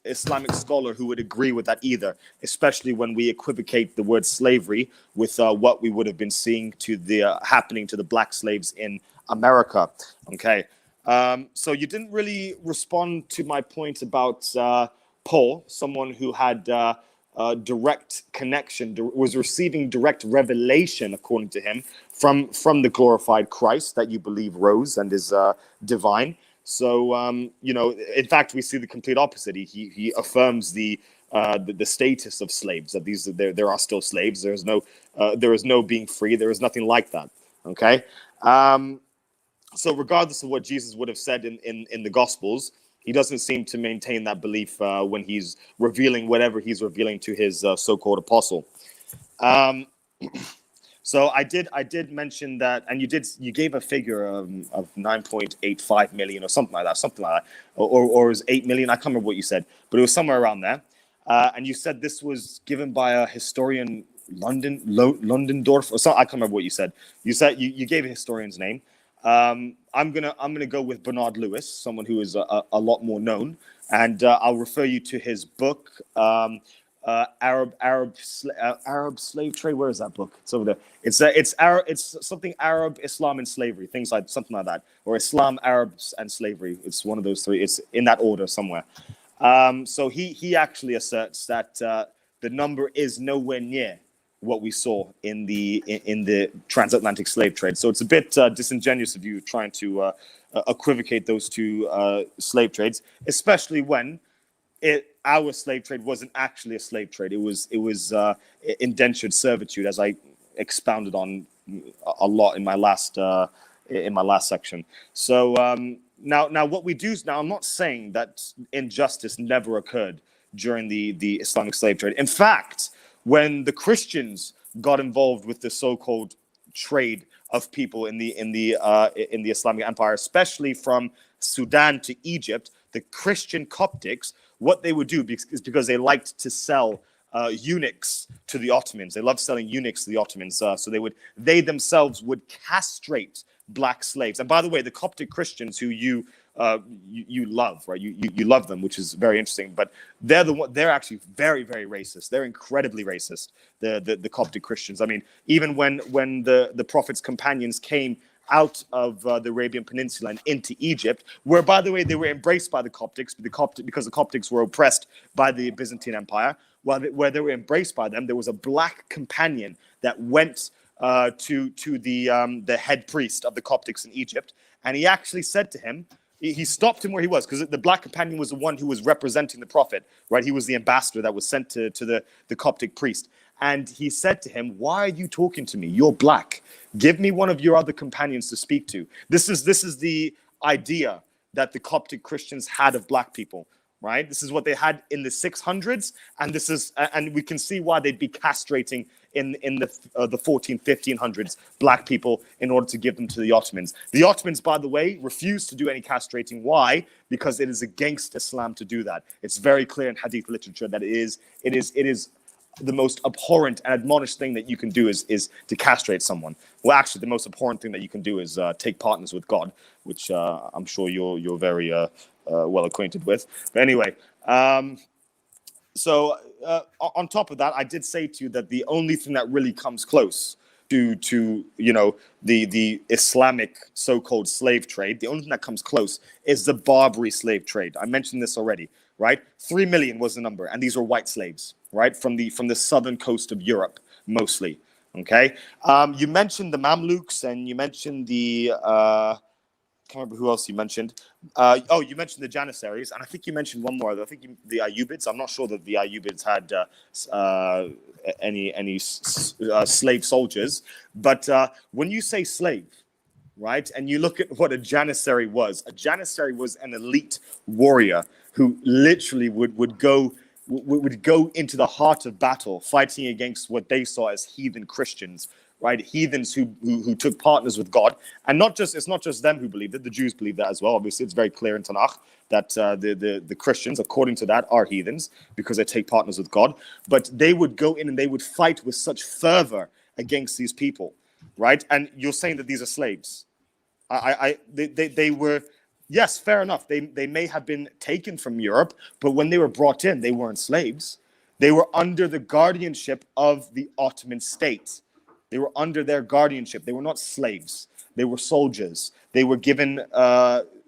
Speaker 2: Islamic scholar who would agree with that either, especially when we equivocate the word slavery with what we would have been seeing to the happening to the black slaves in America. Okay, so you didn't really respond to my point about Paul, someone who had direct connection, was receiving direct revelation, according to him, from the glorified Christ that you believe rose and is divine. So, in fact, we see the complete opposite. He affirms the status of slaves, that there are still slaves. There is no being free. There is nothing like that. Okay. So regardless of what Jesus would have said in the Gospels, he doesn't seem to maintain that belief when he's revealing whatever he's revealing to his so-called apostle. So I did mention that, and you gave a figure of 9.85 million or something like that, or it was 8 million. I can't remember what you said, but it was somewhere around there. And you said this was given by a historian, Londendorf, or something. I can't remember what you said. You said you gave a historian's name. I'm gonna go with Bernard Lewis, someone who is a lot more known, and I'll refer you to his book. Arab slave trade. Where is that book? It's over there. It's Arab. It's something Arab, Islam, and slavery. Things like something like that, or Islam, Arabs, and slavery. It's one of those three. It's in that order somewhere. So he actually asserts that the number is nowhere near what we saw in the transatlantic slave trade. So it's a bit disingenuous of you trying to equivocate those two slave trades, especially when our slave trade wasn't actually a slave trade. It was indentured servitude, as I expounded on a lot in my last section. So now what we do now, I'm not saying that injustice never occurred during the Islamic slave trade. In fact, when the Christians got involved with the so-called trade of people in the Islamic Empire, especially from Sudan to Egypt, the Christian Coptics, what they would do is because they liked to sell eunuchs to the Ottomans. They loved selling eunuchs to the Ottomans. So they themselves would castrate black slaves. And by the way, the Coptic Christians who you love, right? You love them, which is very interesting. But they're actually very, very racist. They're incredibly racist. The Coptic Christians. I mean, even when the Prophet's companions came out of the Arabian Peninsula and into Egypt, where, by the way, they were embraced by the Coptics, because the Coptics were oppressed by the Byzantine Empire. Where they were embraced by them, there was a black companion that went to the head priest of the Coptics in Egypt, and he actually said to him, he stopped him where he was, because the black companion was the one who was representing the Prophet, right? He was the ambassador that was sent to the Coptic priest. And he said to him, "Why are you talking to me? You're black. Give me one of your other companions to speak to." This is the idea that the Coptic Christians had of black people. right? This is what they had in the 600s, and this is, and we can see why they'd be castrating in the 1500s black people in order to give them to the Ottomans. The Ottomans, by the way, refused to do any castrating. Why? Because it is against Islam to do that. It's very clear in Hadith literature that it is the most abhorrent and admonished thing that you can do is to castrate someone. Well, actually, the most abhorrent thing that you can do is take partners with God, which I'm sure you're very well acquainted with. But anyway, so on top of that, I did say to you that the only thing that really comes close to you know the Islamic so-called slave trade, the only thing that comes close is the Barbary slave trade. I mentioned this already, right? 3 million was the number, and these were white slaves, right, from the southern coast of Europe mostly. Okay, you mentioned the Mamluks, and you mentioned the can't remember who else you mentioned. Oh, you mentioned the Janissaries, and I think you mentioned one more. I think the Ayyubids. I'm not sure that the Ayyubids had any slave soldiers, but when you say slave, right, and you look at what a Janissary was an elite warrior who literally would go into the heart of battle, fighting against what they saw as heathen Christians, right? Heathens who took partners with God, and it's not just them who believed it. The Jews believe that as well. Obviously, it's very clear in Tanakh that the Christians, according to that, are heathens because they take partners with God. But they would go in and they would fight with such fervor against these people, right? And you're saying that these are slaves. They were. Yes, fair enough. They may have been taken from Europe, but when they were brought in, they weren't slaves. They were under the guardianship of the Ottoman state. They were under their guardianship. They were not slaves. They were soldiers. They were given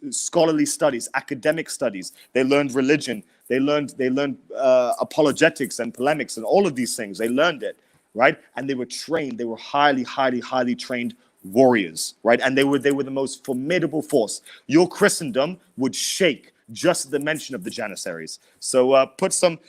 Speaker 2: scholarly studies, academic studies. They learned religion. They learned apologetics and polemics and all of these things. They learned it, right? And they were trained. They were highly, highly, highly trained warriors, right? And they were the most formidable force. Your Christendom would shake just the mention of the Janissaries. So put some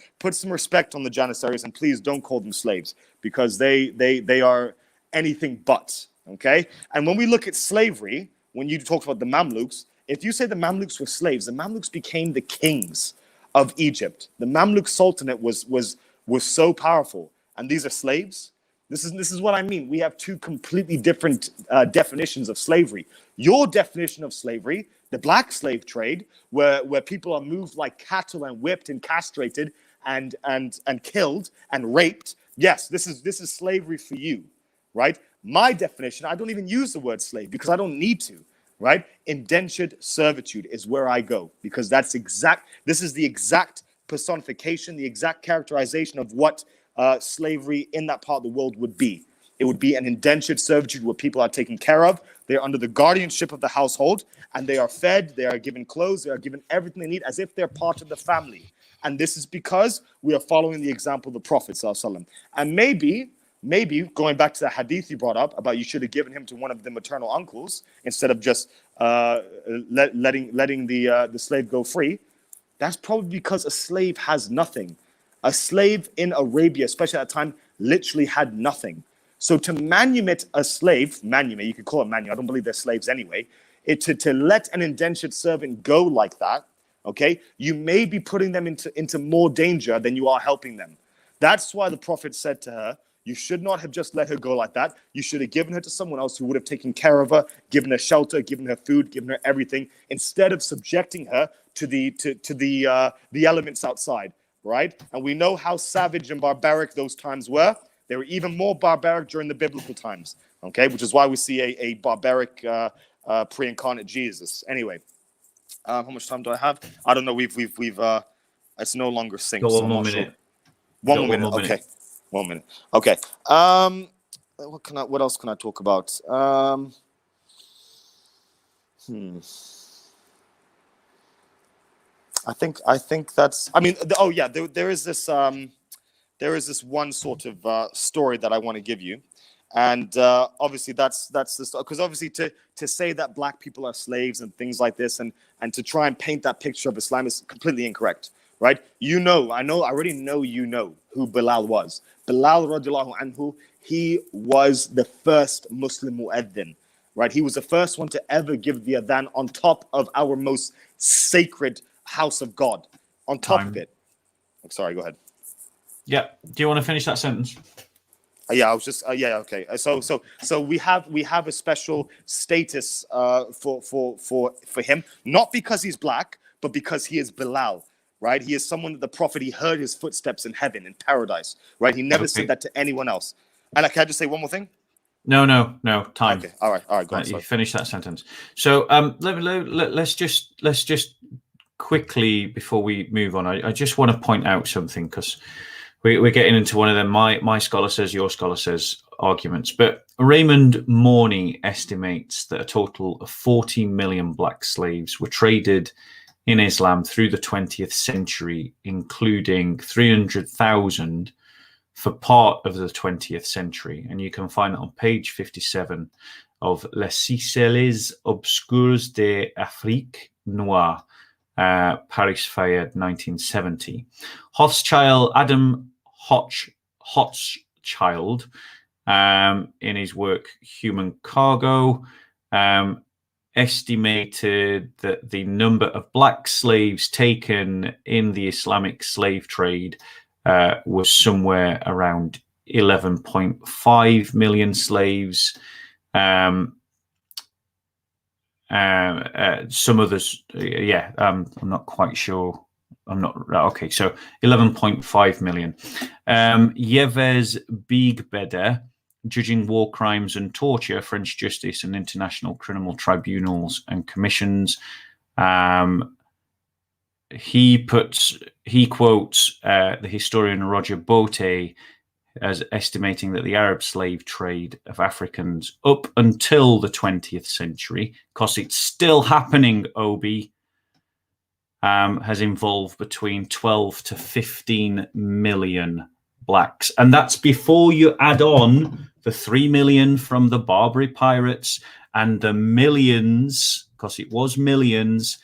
Speaker 2: respect on the Janissaries, and please don't call them slaves, because they are anything but. Okay. And when we look at slavery, when you talk about the Mamluks, if you say the Mamluks were slaves, the Mamluks became the kings of Egypt. The Mamluk Sultanate was so powerful, and these are slaves. This is what I mean. We have two completely different definitions of slavery. Your definition of slavery, the black slave trade, where people are moved like cattle and whipped and castrated and killed and raped. Yes, this is slavery for you, right? My definition, I don't even use the word slave because I don't need to, right? Indentured servitude is where I go, because this is the exact personification, the exact characterization of what slavery in that part of the world would be. It would be an indentured servitude where people are taken care of. They're under the guardianship of the household, and they are fed, they are given clothes, they are given everything they need as if they're part of the family. And this is because we are following the example of the Prophet ﷺ. And maybe going back to the hadith you brought up about you should have given him to one of the maternal uncles instead of just letting the slave go free. That's probably because a slave has nothing. A slave in Arabia, especially at that time, literally had nothing. So to manumit a slave, you could call it I don't believe they're slaves anyway. To let an indentured servant go like that, okay, you may be putting them into more danger than you are helping them. That's why the Prophet said to her, you should not have just let her go like that. You should have given her to someone else who would have taken care of her, given her shelter, given her food, given her everything, instead of subjecting her to the elements outside. Right? And we know how savage and barbaric those times were. They were even more barbaric during the biblical times, okay? Which is why we see a barbaric pre-incarnate Jesus. Anyway, how much time do I have? I don't know. We've it's no longer synced.
Speaker 1: Got one more minute.
Speaker 2: Sure. One more minute. Okay. 1 minute. Okay. What else can I talk about? I think that's. I mean, there is this one sort of story that I want to give you, and obviously that's the because obviously to say that black people are slaves and things like this, and to try and paint that picture of Islam is completely incorrect, right? I already know who Bilal was. Bilal radiallahu anhu, he was the first Muslim mu'adhin, right? He was the first one to ever give the adhan on top of our most sacred house of God, On top
Speaker 1: Time.
Speaker 2: of it, I'm sorry, go ahead.
Speaker 1: Yeah. Do you want to finish that sentence?
Speaker 2: Yeah, I was just yeah, okay. So we have a special status for him, not because he's black, but because he is Bilal, right? He is someone that the prophet, he heard his footsteps in heaven, in paradise, right? He never said that to anyone else. And can I just say one more thing?
Speaker 1: No, time.
Speaker 2: Okay, all right, go on.
Speaker 1: You finish that sentence. So let's just quickly, before we move on, I just want to point out something, because we're getting into one of them my scholar says, your scholar says arguments. But Raymond Morney estimates that a total of 40 million black slaves were traded in Islam through the 20th century, including 300,000 for part of the 20th century. And you can find it on page 57 of Les Sicelles Obscures d'Afrique Noire, Paris Fayed, 1970. Adam Hochschild, in his work Human Cargo, estimated that the number of black slaves taken in the Islamic slave trade was somewhere around 11.5 million slaves. Some others, I'm not quite sure. I'm not okay. So 11.5 million. Yves Beigbeder, judging war crimes and torture, French justice and international criminal tribunals and commissions. He quotes the historian Roger Botte as estimating that the Arab slave trade of Africans up until the 20th century, because it's still happening, Obi, has involved between 12 to 15 million blacks. And that's before you add on the 3 million from the Barbary pirates and the millions, because it was millions,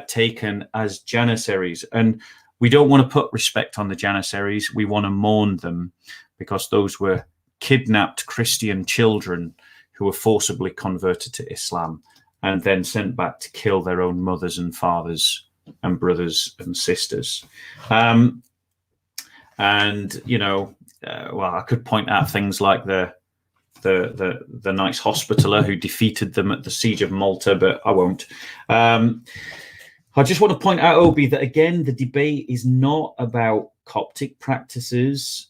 Speaker 1: taken as Janissaries. And we don't want to put respect on the Janissaries. We want to mourn them, because those were kidnapped Christian children who were forcibly converted to Islam and then sent back to kill their own mothers and fathers and brothers and sisters. And, I could point out things like the Knights Hospitaller who defeated them at the Siege of Malta, but I won't. I just want to point out, Obi, that again, the debate is not about Coptic practices,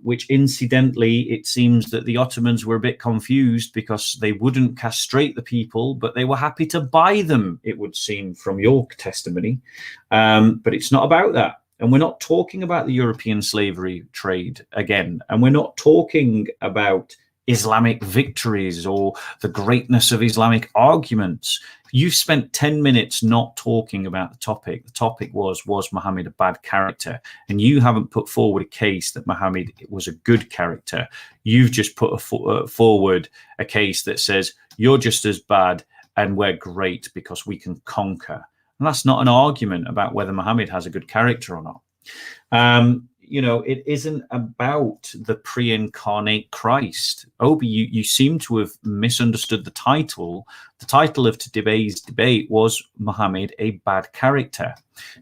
Speaker 1: which incidentally, it seems that the Ottomans were a bit confused because they wouldn't castrate the people, but they were happy to buy them, it would seem, from your testimony. But it's not about that. And we're not talking about the European slavery trade again. And we're not talking about Islamic victories or the greatness of Islamic arguments. You've spent 10 minutes not talking about the topic. The topic was Muhammad a bad character? And you haven't put forward a case that Muhammad was a good character. You've just put forward a case that says you're just as bad and we're great because we can conquer. And that's not an argument about whether Muhammad has a good character or not. It isn't about the pre-incarnate Christ. Obi, you seem to have misunderstood the title. The title of today's debate was Muhammad a bad character.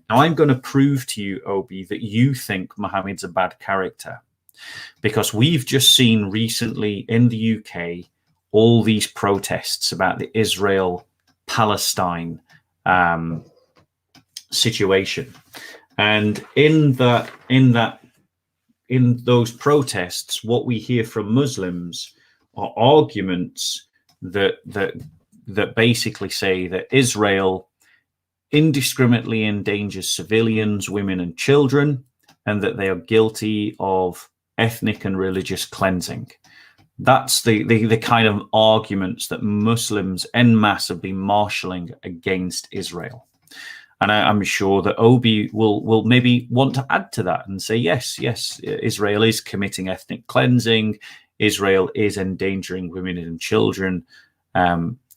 Speaker 1: Now, I'm going to prove to you, Obi, that you think Muhammad's a bad character, because we've just seen recently in the UK all these protests about the Israel-Palestine situation. And in those protests, what we hear from Muslims are arguments that basically say that Israel indiscriminately endangers civilians, women and children, and that they are guilty of ethnic and religious cleansing. That's the kind of arguments that Muslims en masse have been marshalling against Israel. And I'm sure that Obi will maybe want to add to that and say, yes, Israel is committing ethnic cleansing. Israel is endangering women and children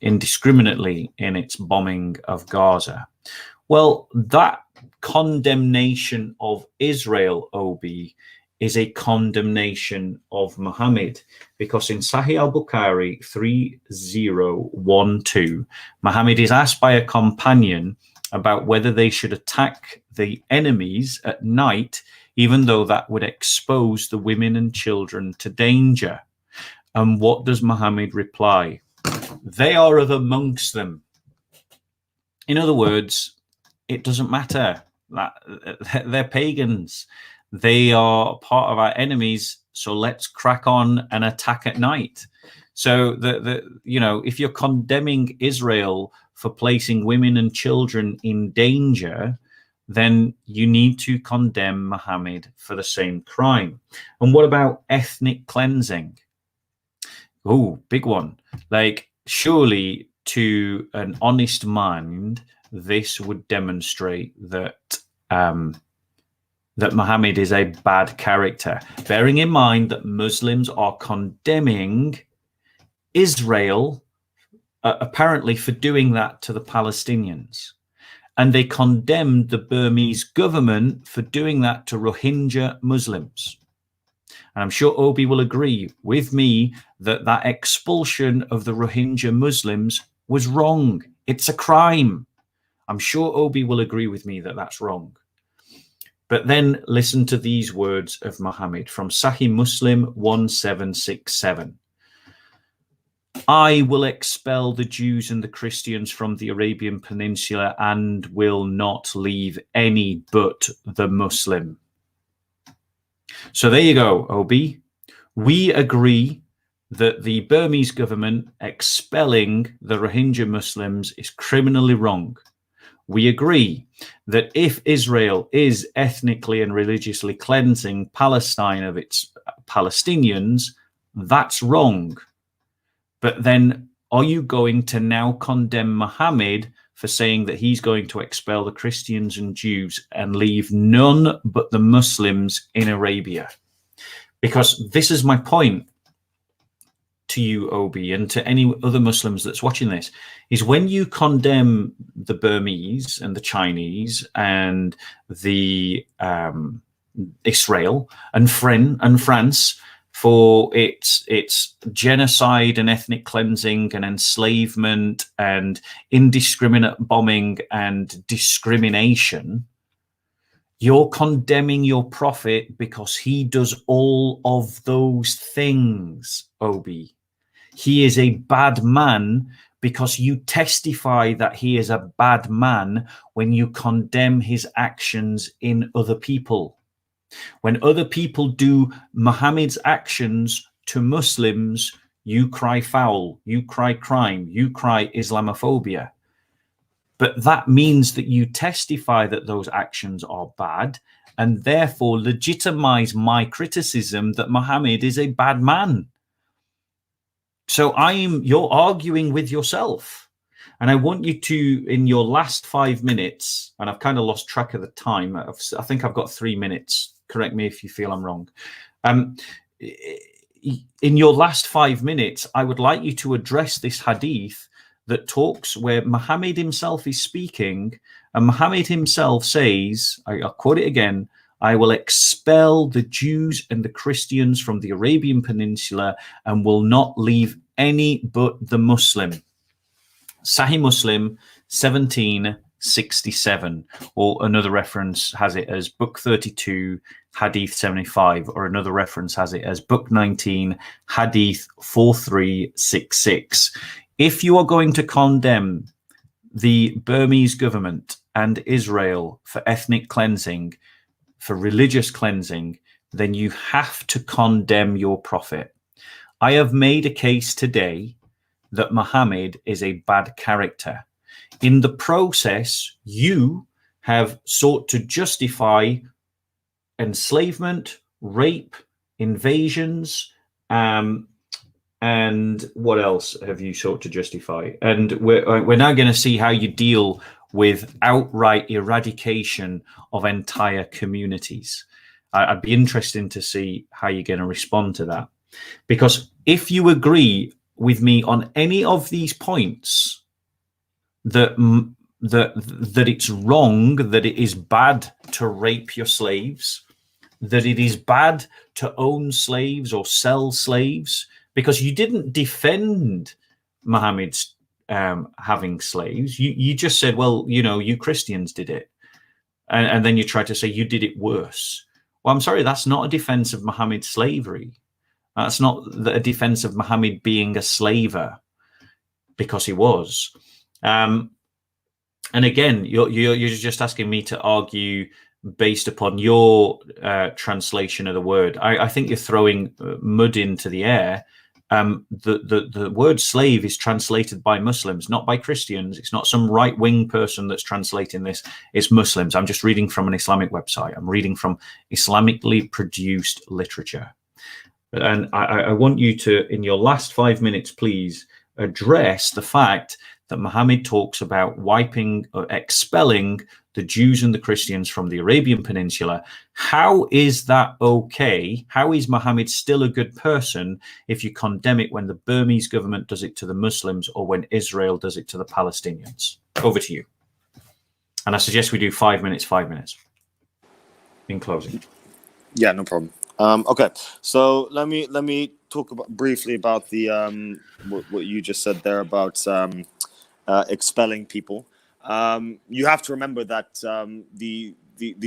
Speaker 1: indiscriminately in its bombing of Gaza. Well, that condemnation of Israel, Obi, is a condemnation of Muhammad, because in Sahih al-Bukhari 3012, Muhammad is asked by a companion about whether they should attack the enemies at night, even though that would expose the women and children to danger. And what does Muhammad reply? They are of amongst them. In other words, it doesn't matter. They're pagans. They are part of our enemies. So let's crack on and attack at night. So if you're condemning Israel for placing women and children in danger, then you need to condemn Muhammad for the same crime. And what about ethnic cleansing? Oh, big one. Like, surely to an honest mind, this would demonstrate that that Muhammad is a bad character, bearing in mind that Muslims are condemning Israel apparently for doing that to the Palestinians. And they condemned the Burmese government for doing that to Rohingya Muslims. And I'm sure Obi will agree with me that that expulsion of the Rohingya Muslims was wrong. It's a crime. I'm sure Obi will agree with me that that's wrong. But then listen to these words of Muhammad from Sahih Muslim 1767. I will expel the Jews and the Christians from the Arabian Peninsula and will not leave any but the Muslim. So there you go, Obi. We agree that the Burmese government expelling the Rohingya Muslims is criminally wrong. We agree that if Israel is ethnically and religiously cleansing Palestine of its Palestinians, that's wrong. But then are you going to now condemn Muhammad for saying that he's going to expel the Christians and Jews and leave none but the Muslims in Arabia? Because this is my point to you, Obi, and to any other Muslims that's watching this, is when you condemn the Burmese and the Chinese and the Israel and France for its genocide and ethnic cleansing and enslavement and indiscriminate bombing and discrimination, you're condemning your prophet because he does all of those things, Obi. He is a bad man because you testify that he is a bad man when you condemn his actions in other people. When other people do Muhammad's actions to Muslims, you cry foul, you cry crime, you cry Islamophobia. But that means that you testify that those actions are bad and therefore legitimize my criticism that Muhammad is a bad man. So you're arguing with yourself. And I want you to, in your last 5 minutes, and I've kind of lost track of the time. I think I've got 3 minutes. Correct me if you feel I'm wrong. In your last 5 minutes, I would like you to address this hadith that talks where Muhammad himself is speaking, and Muhammad himself says, I'll quote it again, I will expel the Jews and the Christians from the Arabian Peninsula and will not leave any but the Muslim. Sahih Muslim 1767, or another reference has it as Book 32, Hadith 75, or another reference has it as Book 19, Hadith 4366. If you are going to condemn the Burmese government and Israel for ethnic cleansing, for religious cleansing, then you have to condemn your prophet. I have made a case today that Muhammad is a bad character. In the process, you have sought to justify enslavement, rape, invasions, and what else have you sought to justify? And we're now going to see how you deal with outright eradication of entire communities. I'd be interested to see how you're going to respond to that. Because if you agree with me on any of these points, that it's wrong, that it is bad to rape your slaves, that it is bad to own slaves or sell slaves, because you didn't defend Muhammad's having slaves. You just said, well, you Christians did it. And then you tried to say you did it worse. Well, I'm sorry, that's not a defense of Muhammad's slavery. That's not a defense of Muhammad being a slaver, because he was. And again, you're just asking me to argue based upon your translation of the word. I think you're throwing mud into the air. The word slave is translated by Muslims, not by Christians. It's not some right-wing person that's translating this. It's Muslims. I'm just reading from an Islamic website. I'm reading from Islamically produced literature. And I want you to, in your last 5 minutes, please address the fact that Muhammad talks about wiping or expelling the Jews and the Christians from the Arabian Peninsula. How is that okay? How is Muhammad still a good person if you condemn it when the Burmese government does it to the Muslims or when Israel does it to the Palestinians? Over to you. And I suggest we do 5 minutes, in closing.
Speaker 2: Yeah, no problem. Okay, so let me talk briefly about the what you just said there about expelling people. You have to remember that the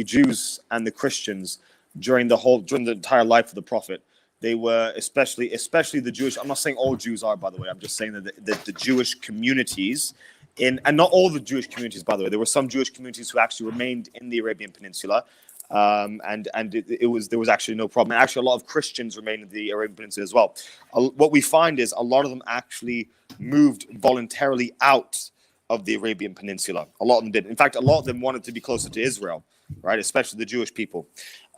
Speaker 2: Jews and the Christians during the entire life of the Prophet, they were especially the Jewish. I'm not saying all Jews are, by the way. I'm just saying that the Jewish communities and not all the Jewish communities, by the way. There were some Jewish communities who actually remained in the Arabian Peninsula. And there was actually no problem. And actually, a lot of Christians remained in the Arabian Peninsula as well. What we find is a lot of them actually moved voluntarily out of the Arabian Peninsula. A lot of them did. In fact, a lot of them wanted to be closer to Israel, right? Especially the Jewish people.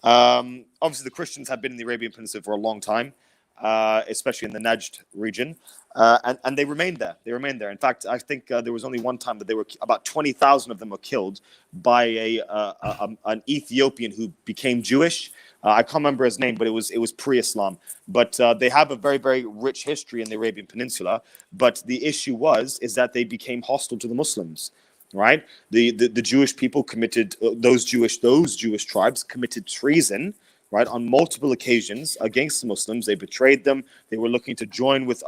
Speaker 2: Obviously, the Christians have been in the Arabian Peninsula for a long time, especially in the Najd region. And they remained there. In fact, I think there was only one time that there were about 20,000 of them were killed by an Ethiopian who became Jewish. I can't remember his name, but it was pre-Islam. But they have a very, very rich history in the Arabian Peninsula. But the issue is that they became hostile to the Muslims. Right? The Jewish people committed those Jewish tribes committed treason. Right, on multiple occasions against the Muslims. They betrayed them. They were looking to join with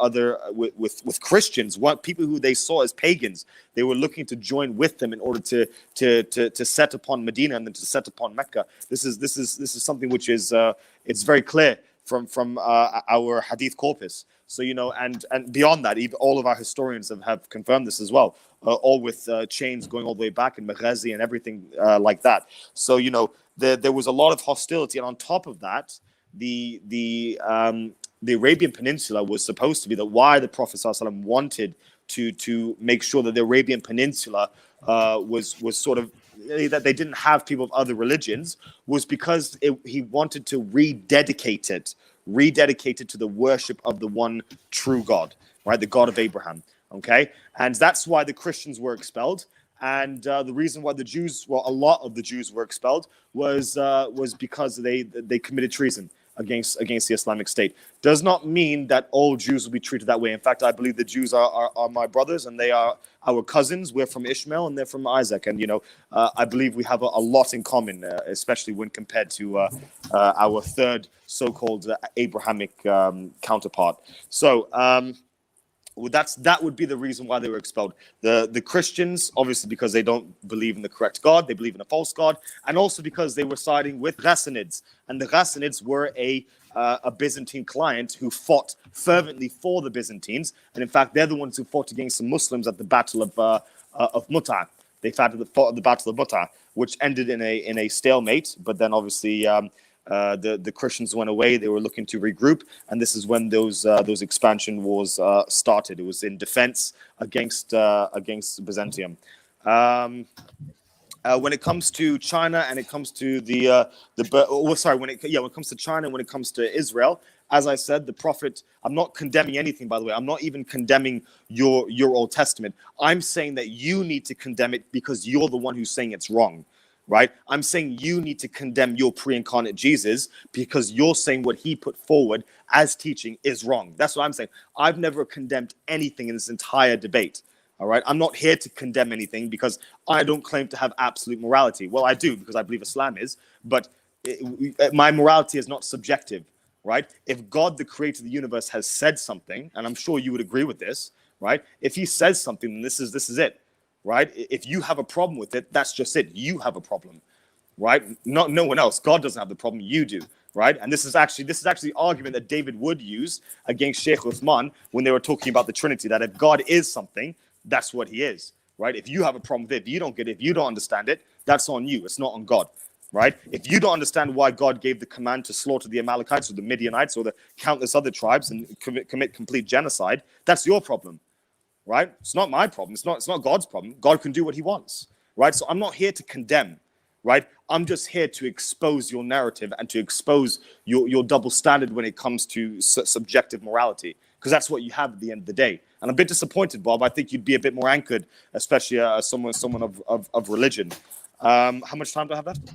Speaker 2: with Christians, people who they saw as pagans. They were looking to join with them in order to set upon Medina and then to set upon Mecca. This is something which is it's very clear from our hadith corpus. So and beyond that, even all of our historians have confirmed this as well. All with chains going all the way back in Maghazi and everything like that. So there was a lot of hostility, and on top of that, the Arabian Peninsula was supposed to be why the Prophet ﷺ wanted to make sure that the Arabian Peninsula was sort of that they didn't have people of other religions, was because he wanted to rededicate it to the worship of the one true God, right? The God of Abraham. Okay, and that's why the Christians were expelled. And the reason why a lot of the Jews were expelled was because they committed treason against the Islamic State. Does not mean that all Jews will be treated that way. In fact, I believe the Jews are my brothers, and they are our cousins. We're from Ishmael, and they're from Isaac. And I believe we have a lot in common, especially when compared to our third so-called Abrahamic counterpart. So. That would be the reason why they were expelled. The Christians, obviously, because they don't believe in the correct God, they believe in a false God, and also because they were siding with Ghassanids, and the Ghassanids were a Byzantine client who fought fervently for the Byzantines, and in fact, they're the ones who fought against the Muslims at the Battle of Muta. They fought at the Battle of Muta, which ended in a stalemate. But then, obviously. The Christians went away. They were looking to regroup, and this is when those expansion wars started. It was in defense against Byzantium. When it comes to China and it comes to when it comes to China and when it comes to Israel, as I said, the Prophet. I'm not condemning anything, by the way. I'm not even condemning your Old Testament. I'm saying that you need to condemn it because you're the one who's saying it's wrong. Right? I'm saying you need to condemn your pre-incarnate Jesus because you're saying what he put forward as teaching is wrong. That's what I'm saying. I've never condemned anything in this entire debate. All right? I'm not here to condemn anything because I don't claim to have absolute morality. Well, I do because I believe Islam is, but my morality is not subjective, right? If God, the creator of the universe, has said something, and I'm sure you would agree with this, right? If he says something, then this is it, right? If you have a problem with it, that's just it. You have a problem, right? Not no one else. God doesn't have the problem. You do, right? And this is actually the argument that David would use against Sheikh Uthman when they were talking about the Trinity. That if God is something, that's what he is, right? If you have a problem with it, if you don't get it, if you don't understand it, that's on you. It's not on God, right? If you don't understand why God gave the command to slaughter the Amalekites or the Midianites or the countless other tribes and commit complete genocide, that's your problem, right? It's not my problem. It's not God's problem. God can do what he wants, right? So I'm not here to condemn, right? I'm just here to expose your narrative and to expose your double standard when it comes to subjective morality, because that's what you have at the end of the day. And I'm a bit disappointed, Bob. I think you'd be a bit more anchored, especially someone of religion. How much time do I have left?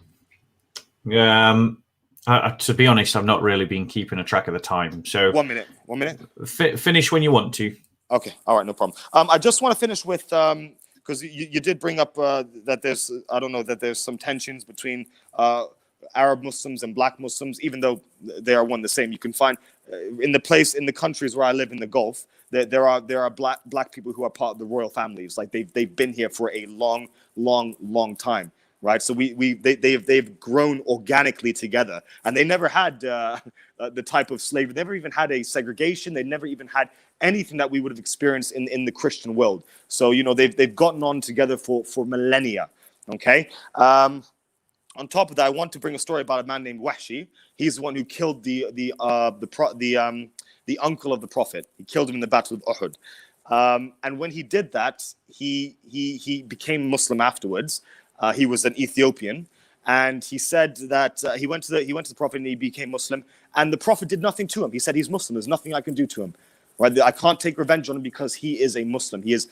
Speaker 1: To be honest, I've not really been keeping a track of the time. So
Speaker 2: 1 minute.
Speaker 1: Finish when you want to.
Speaker 2: Okay, all right, no problem. I just want to finish with because you did bring up that there's some tensions between Arab Muslims and Black Muslims, even though they are one the same. You can find in the countries where I live in the Gulf, there are black people who are part of the royal families. Like they've been here for a long time. Right, so they've grown organically together, and they never had the type of slavery. They never even had a segregation. They never even had anything that we would have experienced in the Christian world. So they've gotten on together for millennia. Okay. On top of that, I want to bring a story about a man named Wahshi. He's the one who killed the uncle of the Prophet. He killed him in the Battle of Uhud. And when he did that, he became Muslim afterwards. He was an Ethiopian, and he said that he went to the Prophet and he became Muslim, and the Prophet did nothing to him. He said, he's Muslim. There's nothing I can do to him. Right? I can't take revenge on him because he is a Muslim. His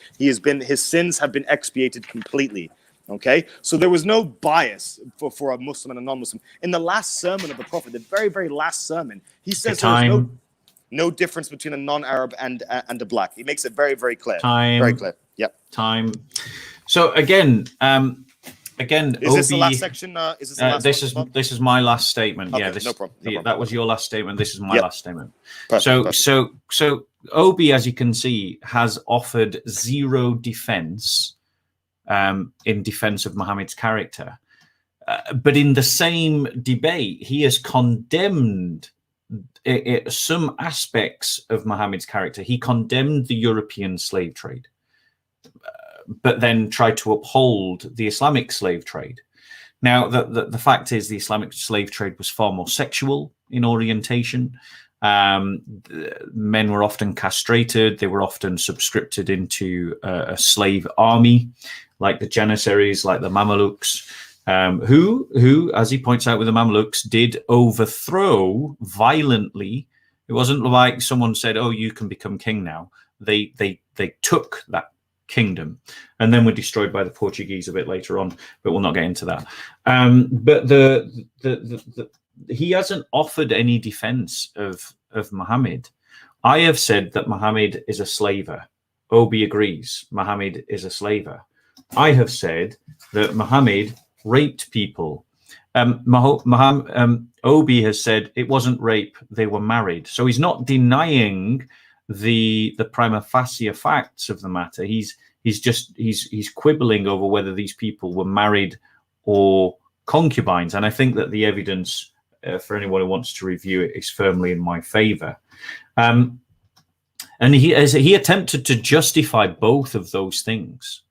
Speaker 2: sins have been expiated completely. Okay, so there was no bias for a Muslim and a non-Muslim. In the last sermon of the Prophet, the very, very last sermon, he says there's no difference between a non-Arab and a black. He makes it very, very clear. Very clear. Yep.
Speaker 1: Time. So again,
Speaker 2: is this the last section?
Speaker 1: This is my last statement.
Speaker 2: Okay,
Speaker 1: yeah,
Speaker 2: no problem.
Speaker 1: That was your last statement. This is my last statement.
Speaker 2: Perfect.
Speaker 1: So Obi, as you can see, has offered zero defense in defense of Muhammad's character, but in the same debate, he has condemned some aspects of Muhammad's character. He condemned the European slave trade, but then tried to uphold the Islamic slave trade. Now, the fact is the Islamic slave trade was far more sexual in orientation. Men were often castrated. They were often subscripted into a slave army, like the Janissaries, like the Mamelukes, who, as he points out with the Mamelukes, did overthrow violently. It wasn't like someone said, oh, you can become king now. They took that kingdom and then were destroyed by the Portuguese a bit later on, but we'll not get into that. But he hasn't offered any defense of Muhammad. I have said that Muhammad is a slaver. Obi agrees. Muhammad is a slaver. I have said that Muhammad raped people. Obi has said it wasn't rape, they were married. So he's not denying the prima facie facts of the matter. He's quibbling over whether these people were married or concubines. And I think that the evidence for anyone who wants to review it is firmly in my favor. And he attempted to justify both of those things,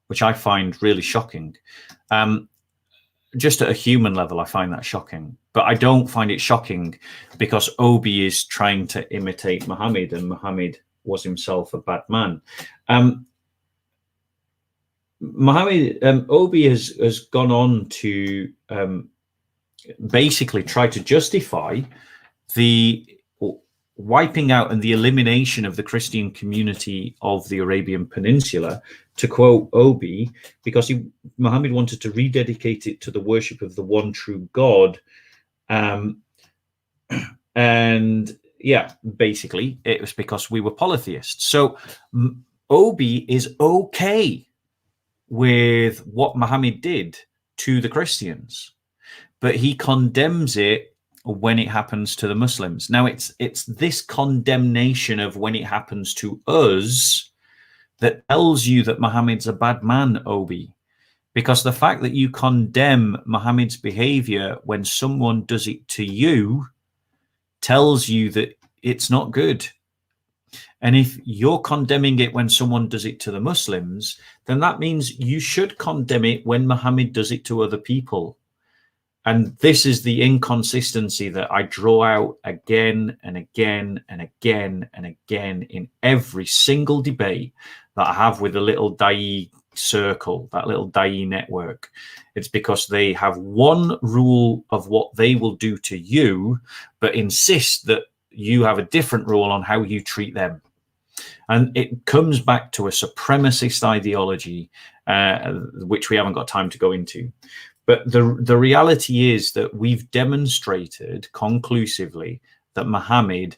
Speaker 1: which I find really shocking. Just at a human level, I find that shocking. But I don't find it shocking because Obi is trying to imitate Muhammad, and Muhammad was himself a bad man. Obi has gone on to basically try to justify the wiping out and the elimination of the Christian community of the Arabian Peninsula, to quote Obi, because Muhammad wanted to rededicate it to the worship of the one true God. And yeah, basically it was because we were polytheists. So Obi is okay with what Muhammad did to the Christians, but he condemns it when it happens to the Muslims. Now it's this condemnation of when it happens to us that tells you that Muhammad's a bad man, Obi. Because the fact that you condemn Muhammad's behavior when someone does it to you tells you that it's not good. And if you're condemning it when someone does it to the Muslims, then that means you should condemn it when Muhammad does it to other people. And this is the inconsistency that I draw out again and again and again and again in every single debate that I have with the little Da'i circle, that little Da'i network. It's because they have one rule of what they will do to you, but insist that you have a different rule on how you treat them. And it comes back to a supremacist ideology, which we haven't got time to go into. But the reality is that we've demonstrated conclusively that Muhammad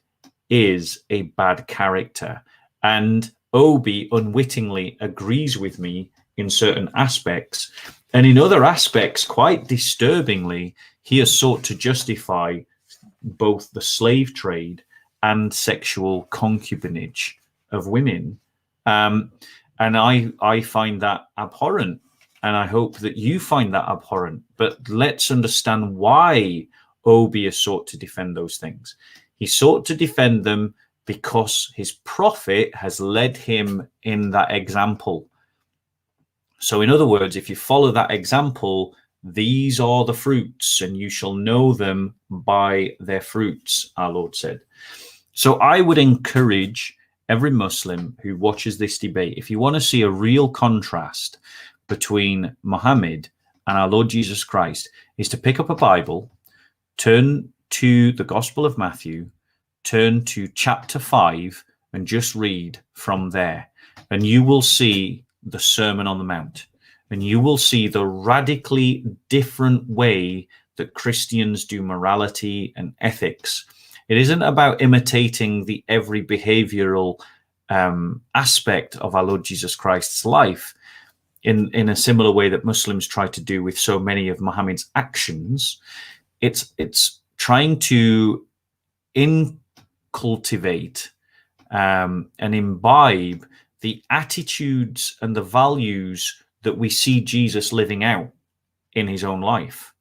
Speaker 1: is a bad character. And Obi unwittingly agrees with me in certain aspects. And in other aspects, quite disturbingly, he has sought to justify both the slave trade and sexual concubinage of women. And I find that abhorrent. And I hope that you find that abhorrent. But let's understand why Obi has sought to defend those things. He sought to defend them because his prophet has led him in that example. So in other words, if you follow that example, these are the fruits, and you shall know them by their fruits, our Lord said. So I would encourage every Muslim who watches this debate, if you want to see a real contrast between Muhammad and our Lord Jesus Christ, is to pick up a Bible, turn to the Gospel of Matthew, turn to chapter 5, and just read from there. And you will see the Sermon on the Mount. And you will see the radically different way that Christians do morality and ethics. It isn't about imitating the every behavioral aspect of our Lord Jesus Christ's life in a similar way that Muslims try to do with so many of Muhammad's actions. It's trying to cultivate and imbibe the attitudes and the values that we see Jesus living out in his own life.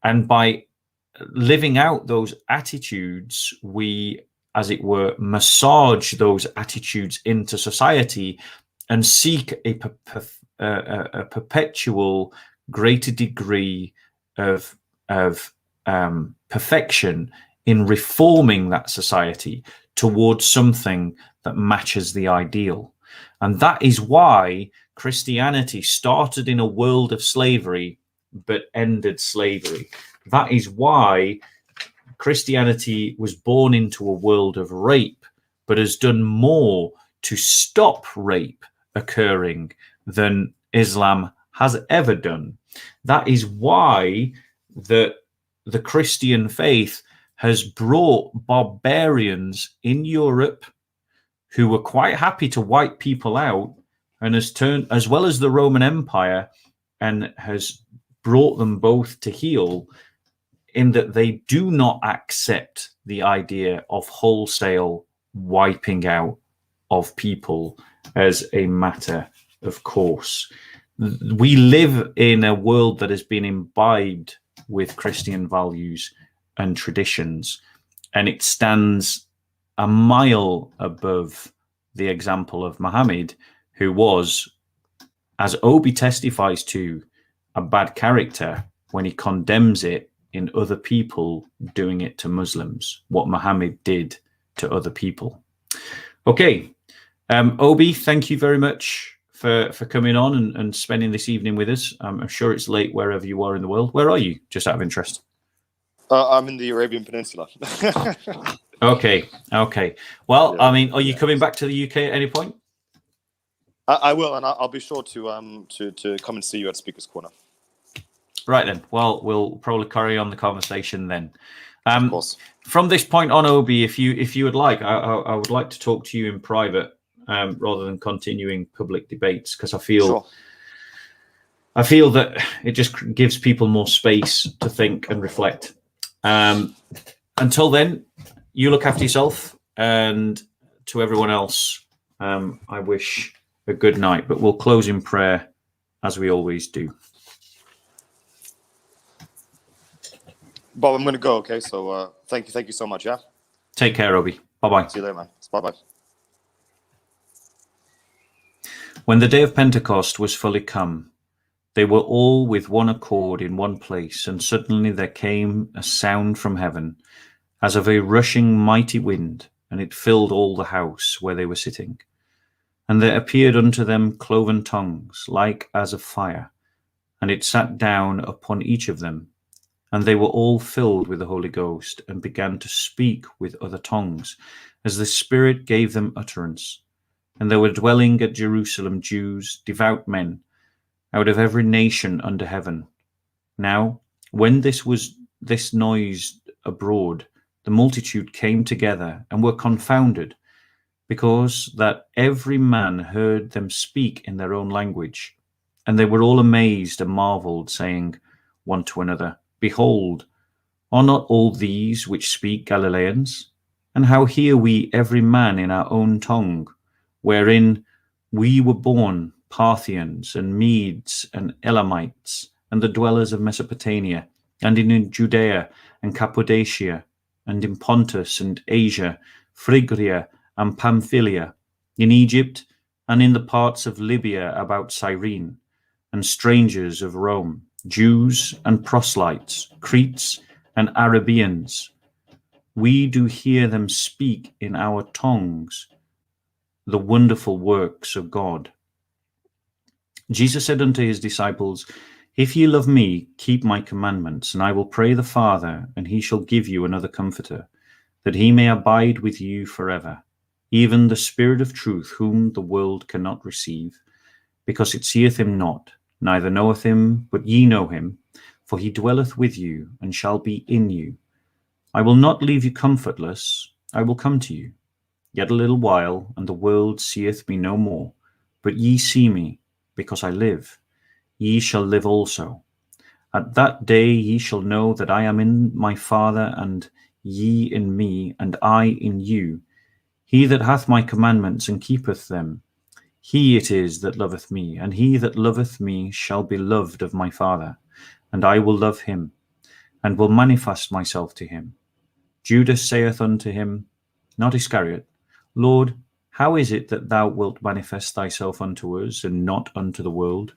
Speaker 1: And by living out those attitudes, we, as it were, massage those attitudes into society and seek a perpetual greater degree of perfection in reforming that society towards something that matches the ideal. And that is why Christianity started in a world of slavery but ended slavery. That is why Christianity was born into a world of rape but has done more to stop rape occurring than Islam has ever done. That is why the Christian faith has brought barbarians in Europe who were quite happy to wipe people out, and has turned, as well as the Roman Empire, and has brought them both to heel, in that they do not accept the idea of wholesale wiping out of people as a matter of course. We live in a world that has been imbibed with Christian values and traditions, and it stands a mile above the example of Muhammad, who was, as Obi testifies to, a bad character when he condemns it in other people doing it to Muslims, what Muhammad did to other people. Okay, Obi, thank you very much for coming on and spending this evening with us. I'm sure it's late wherever you are in the world. Where are you, just out of interest?
Speaker 2: I'm in the Arabian Peninsula.
Speaker 1: Okay. Well,
Speaker 2: Yeah.
Speaker 1: I mean, are you coming back to the UK at any point?
Speaker 2: I will, and I'll be sure to come and see you at Speaker's Corner.
Speaker 1: Right then. Well, we'll probably carry on the conversation then.
Speaker 2: Of course.
Speaker 1: From this point on, Obi, if you would like, I would like to talk to you in private rather than continuing public debates, because I feel that it just gives people more space to think and reflect. Until then, you look after yourself, and to everyone else, I wish a good night. But we'll close in prayer as we always do.
Speaker 2: Bob, I'm going to go. Okay. So thank you so much. Yeah.
Speaker 1: Take care, Obi. Bye-bye.
Speaker 2: See you later, man. Bye-bye.
Speaker 1: When the day of Pentecost was fully come, they were all with one accord in one place, and suddenly there came a sound from heaven, as of a rushing mighty wind, and it filled all the house where they were sitting. And there appeared unto them cloven tongues, like as of fire, and it sat down upon each of them. And they were all filled with the Holy Ghost, and began to speak with other tongues, as the Spirit gave them utterance. And there were dwelling at Jerusalem Jews, devout men, out of every nation under heaven. Now, when this noise abroad, the multitude came together, and were confounded, because that every man heard them speak in their own language. And they were all amazed and marveled, saying one to another, Behold, are not all these which speak Galileans? And how hear we every man in our own tongue, wherein we were born, Parthians and Medes and Elamites, and the dwellers of Mesopotamia, and in Judea and Cappadocia, and in Pontus and Asia, Phrygia and Pamphylia, in Egypt, and in the parts of Libya about Cyrene, and strangers of Rome, Jews and proselytes, Cretes and Arabians. We do hear them speak in our tongues the wonderful works of God. Jesus said unto his disciples, If ye love me, keep my commandments, and I will pray the Father, and he shall give you another Comforter, that he may abide with you forever, even the Spirit of truth, whom the world cannot receive, because it seeth him not, neither knoweth him, but ye know him, for he dwelleth with you, and shall be in you. I will not leave you comfortless, I will come to you. Yet a little while, and the world seeth me no more, but ye see me, because I live. Ye shall live also. At that day ye shall know that I am in my Father, and ye in me, and I in you. He that hath my commandments and keepeth them, he it is that loveth me, and he that loveth me shall be loved of my Father, and I will love him, and will manifest myself to him. Judas saith unto him, not Iscariot, Lord, how is it that thou wilt manifest thyself unto us, and not unto the world?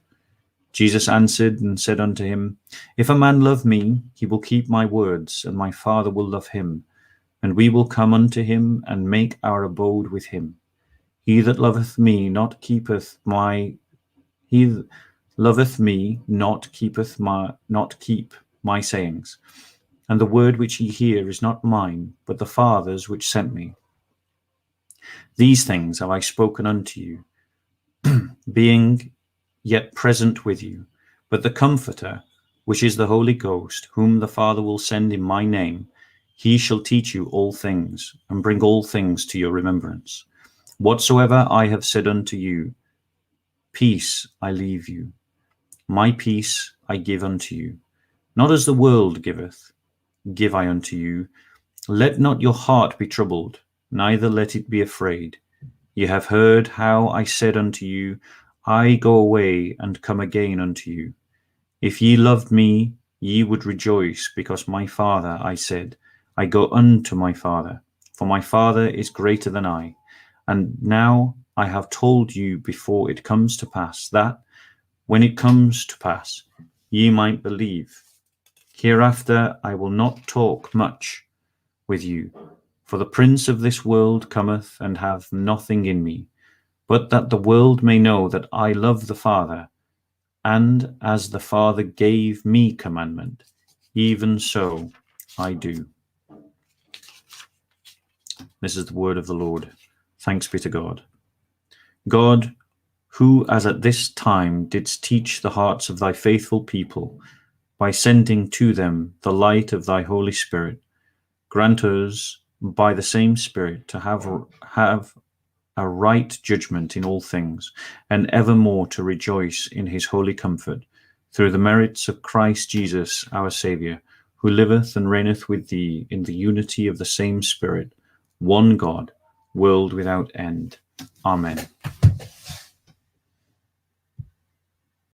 Speaker 1: Jesus answered and said unto him, If a man love me, he will keep my words, and my Father will love him, and we will come unto him, and make our abode with him. He that loveth me not keep my sayings. And the word which ye hear is not mine, but the Father's which sent me. These things have I spoken unto you, being yet present with you. But the Comforter, which is the Holy Ghost, whom the Father will send in my name, he shall teach you all things, and bring all things to your remembrance. Whatsoever I have said unto you, peace I leave you. My peace I give unto you. Not as the world giveth, give I unto you. Let not your heart be troubled, neither let it be afraid. Ye have heard how I said unto you, I go away and come again unto you. If ye loved me, ye would rejoice, because my Father, I said, I go unto my Father, for my Father is greater than I. And now I have told you before it comes to pass, that, when it comes to pass, ye might believe. Hereafter I will not talk much with you, for the prince of this world cometh, and hath nothing in me, but that the world may know that I love the Father, and as the Father gave me commandment, even so I do. This is the word of the Lord. Thanks be to God. God, who as at this time didst teach the hearts of thy faithful people, by sending to them the light of thy Holy Spirit, grant us by the same Spirit to have a right judgment in all things, and evermore to rejoice in his holy comfort, through the merits of Christ Jesus our Saviour, who liveth and reigneth with thee in the unity of the same Spirit, one God, world without end. Amen.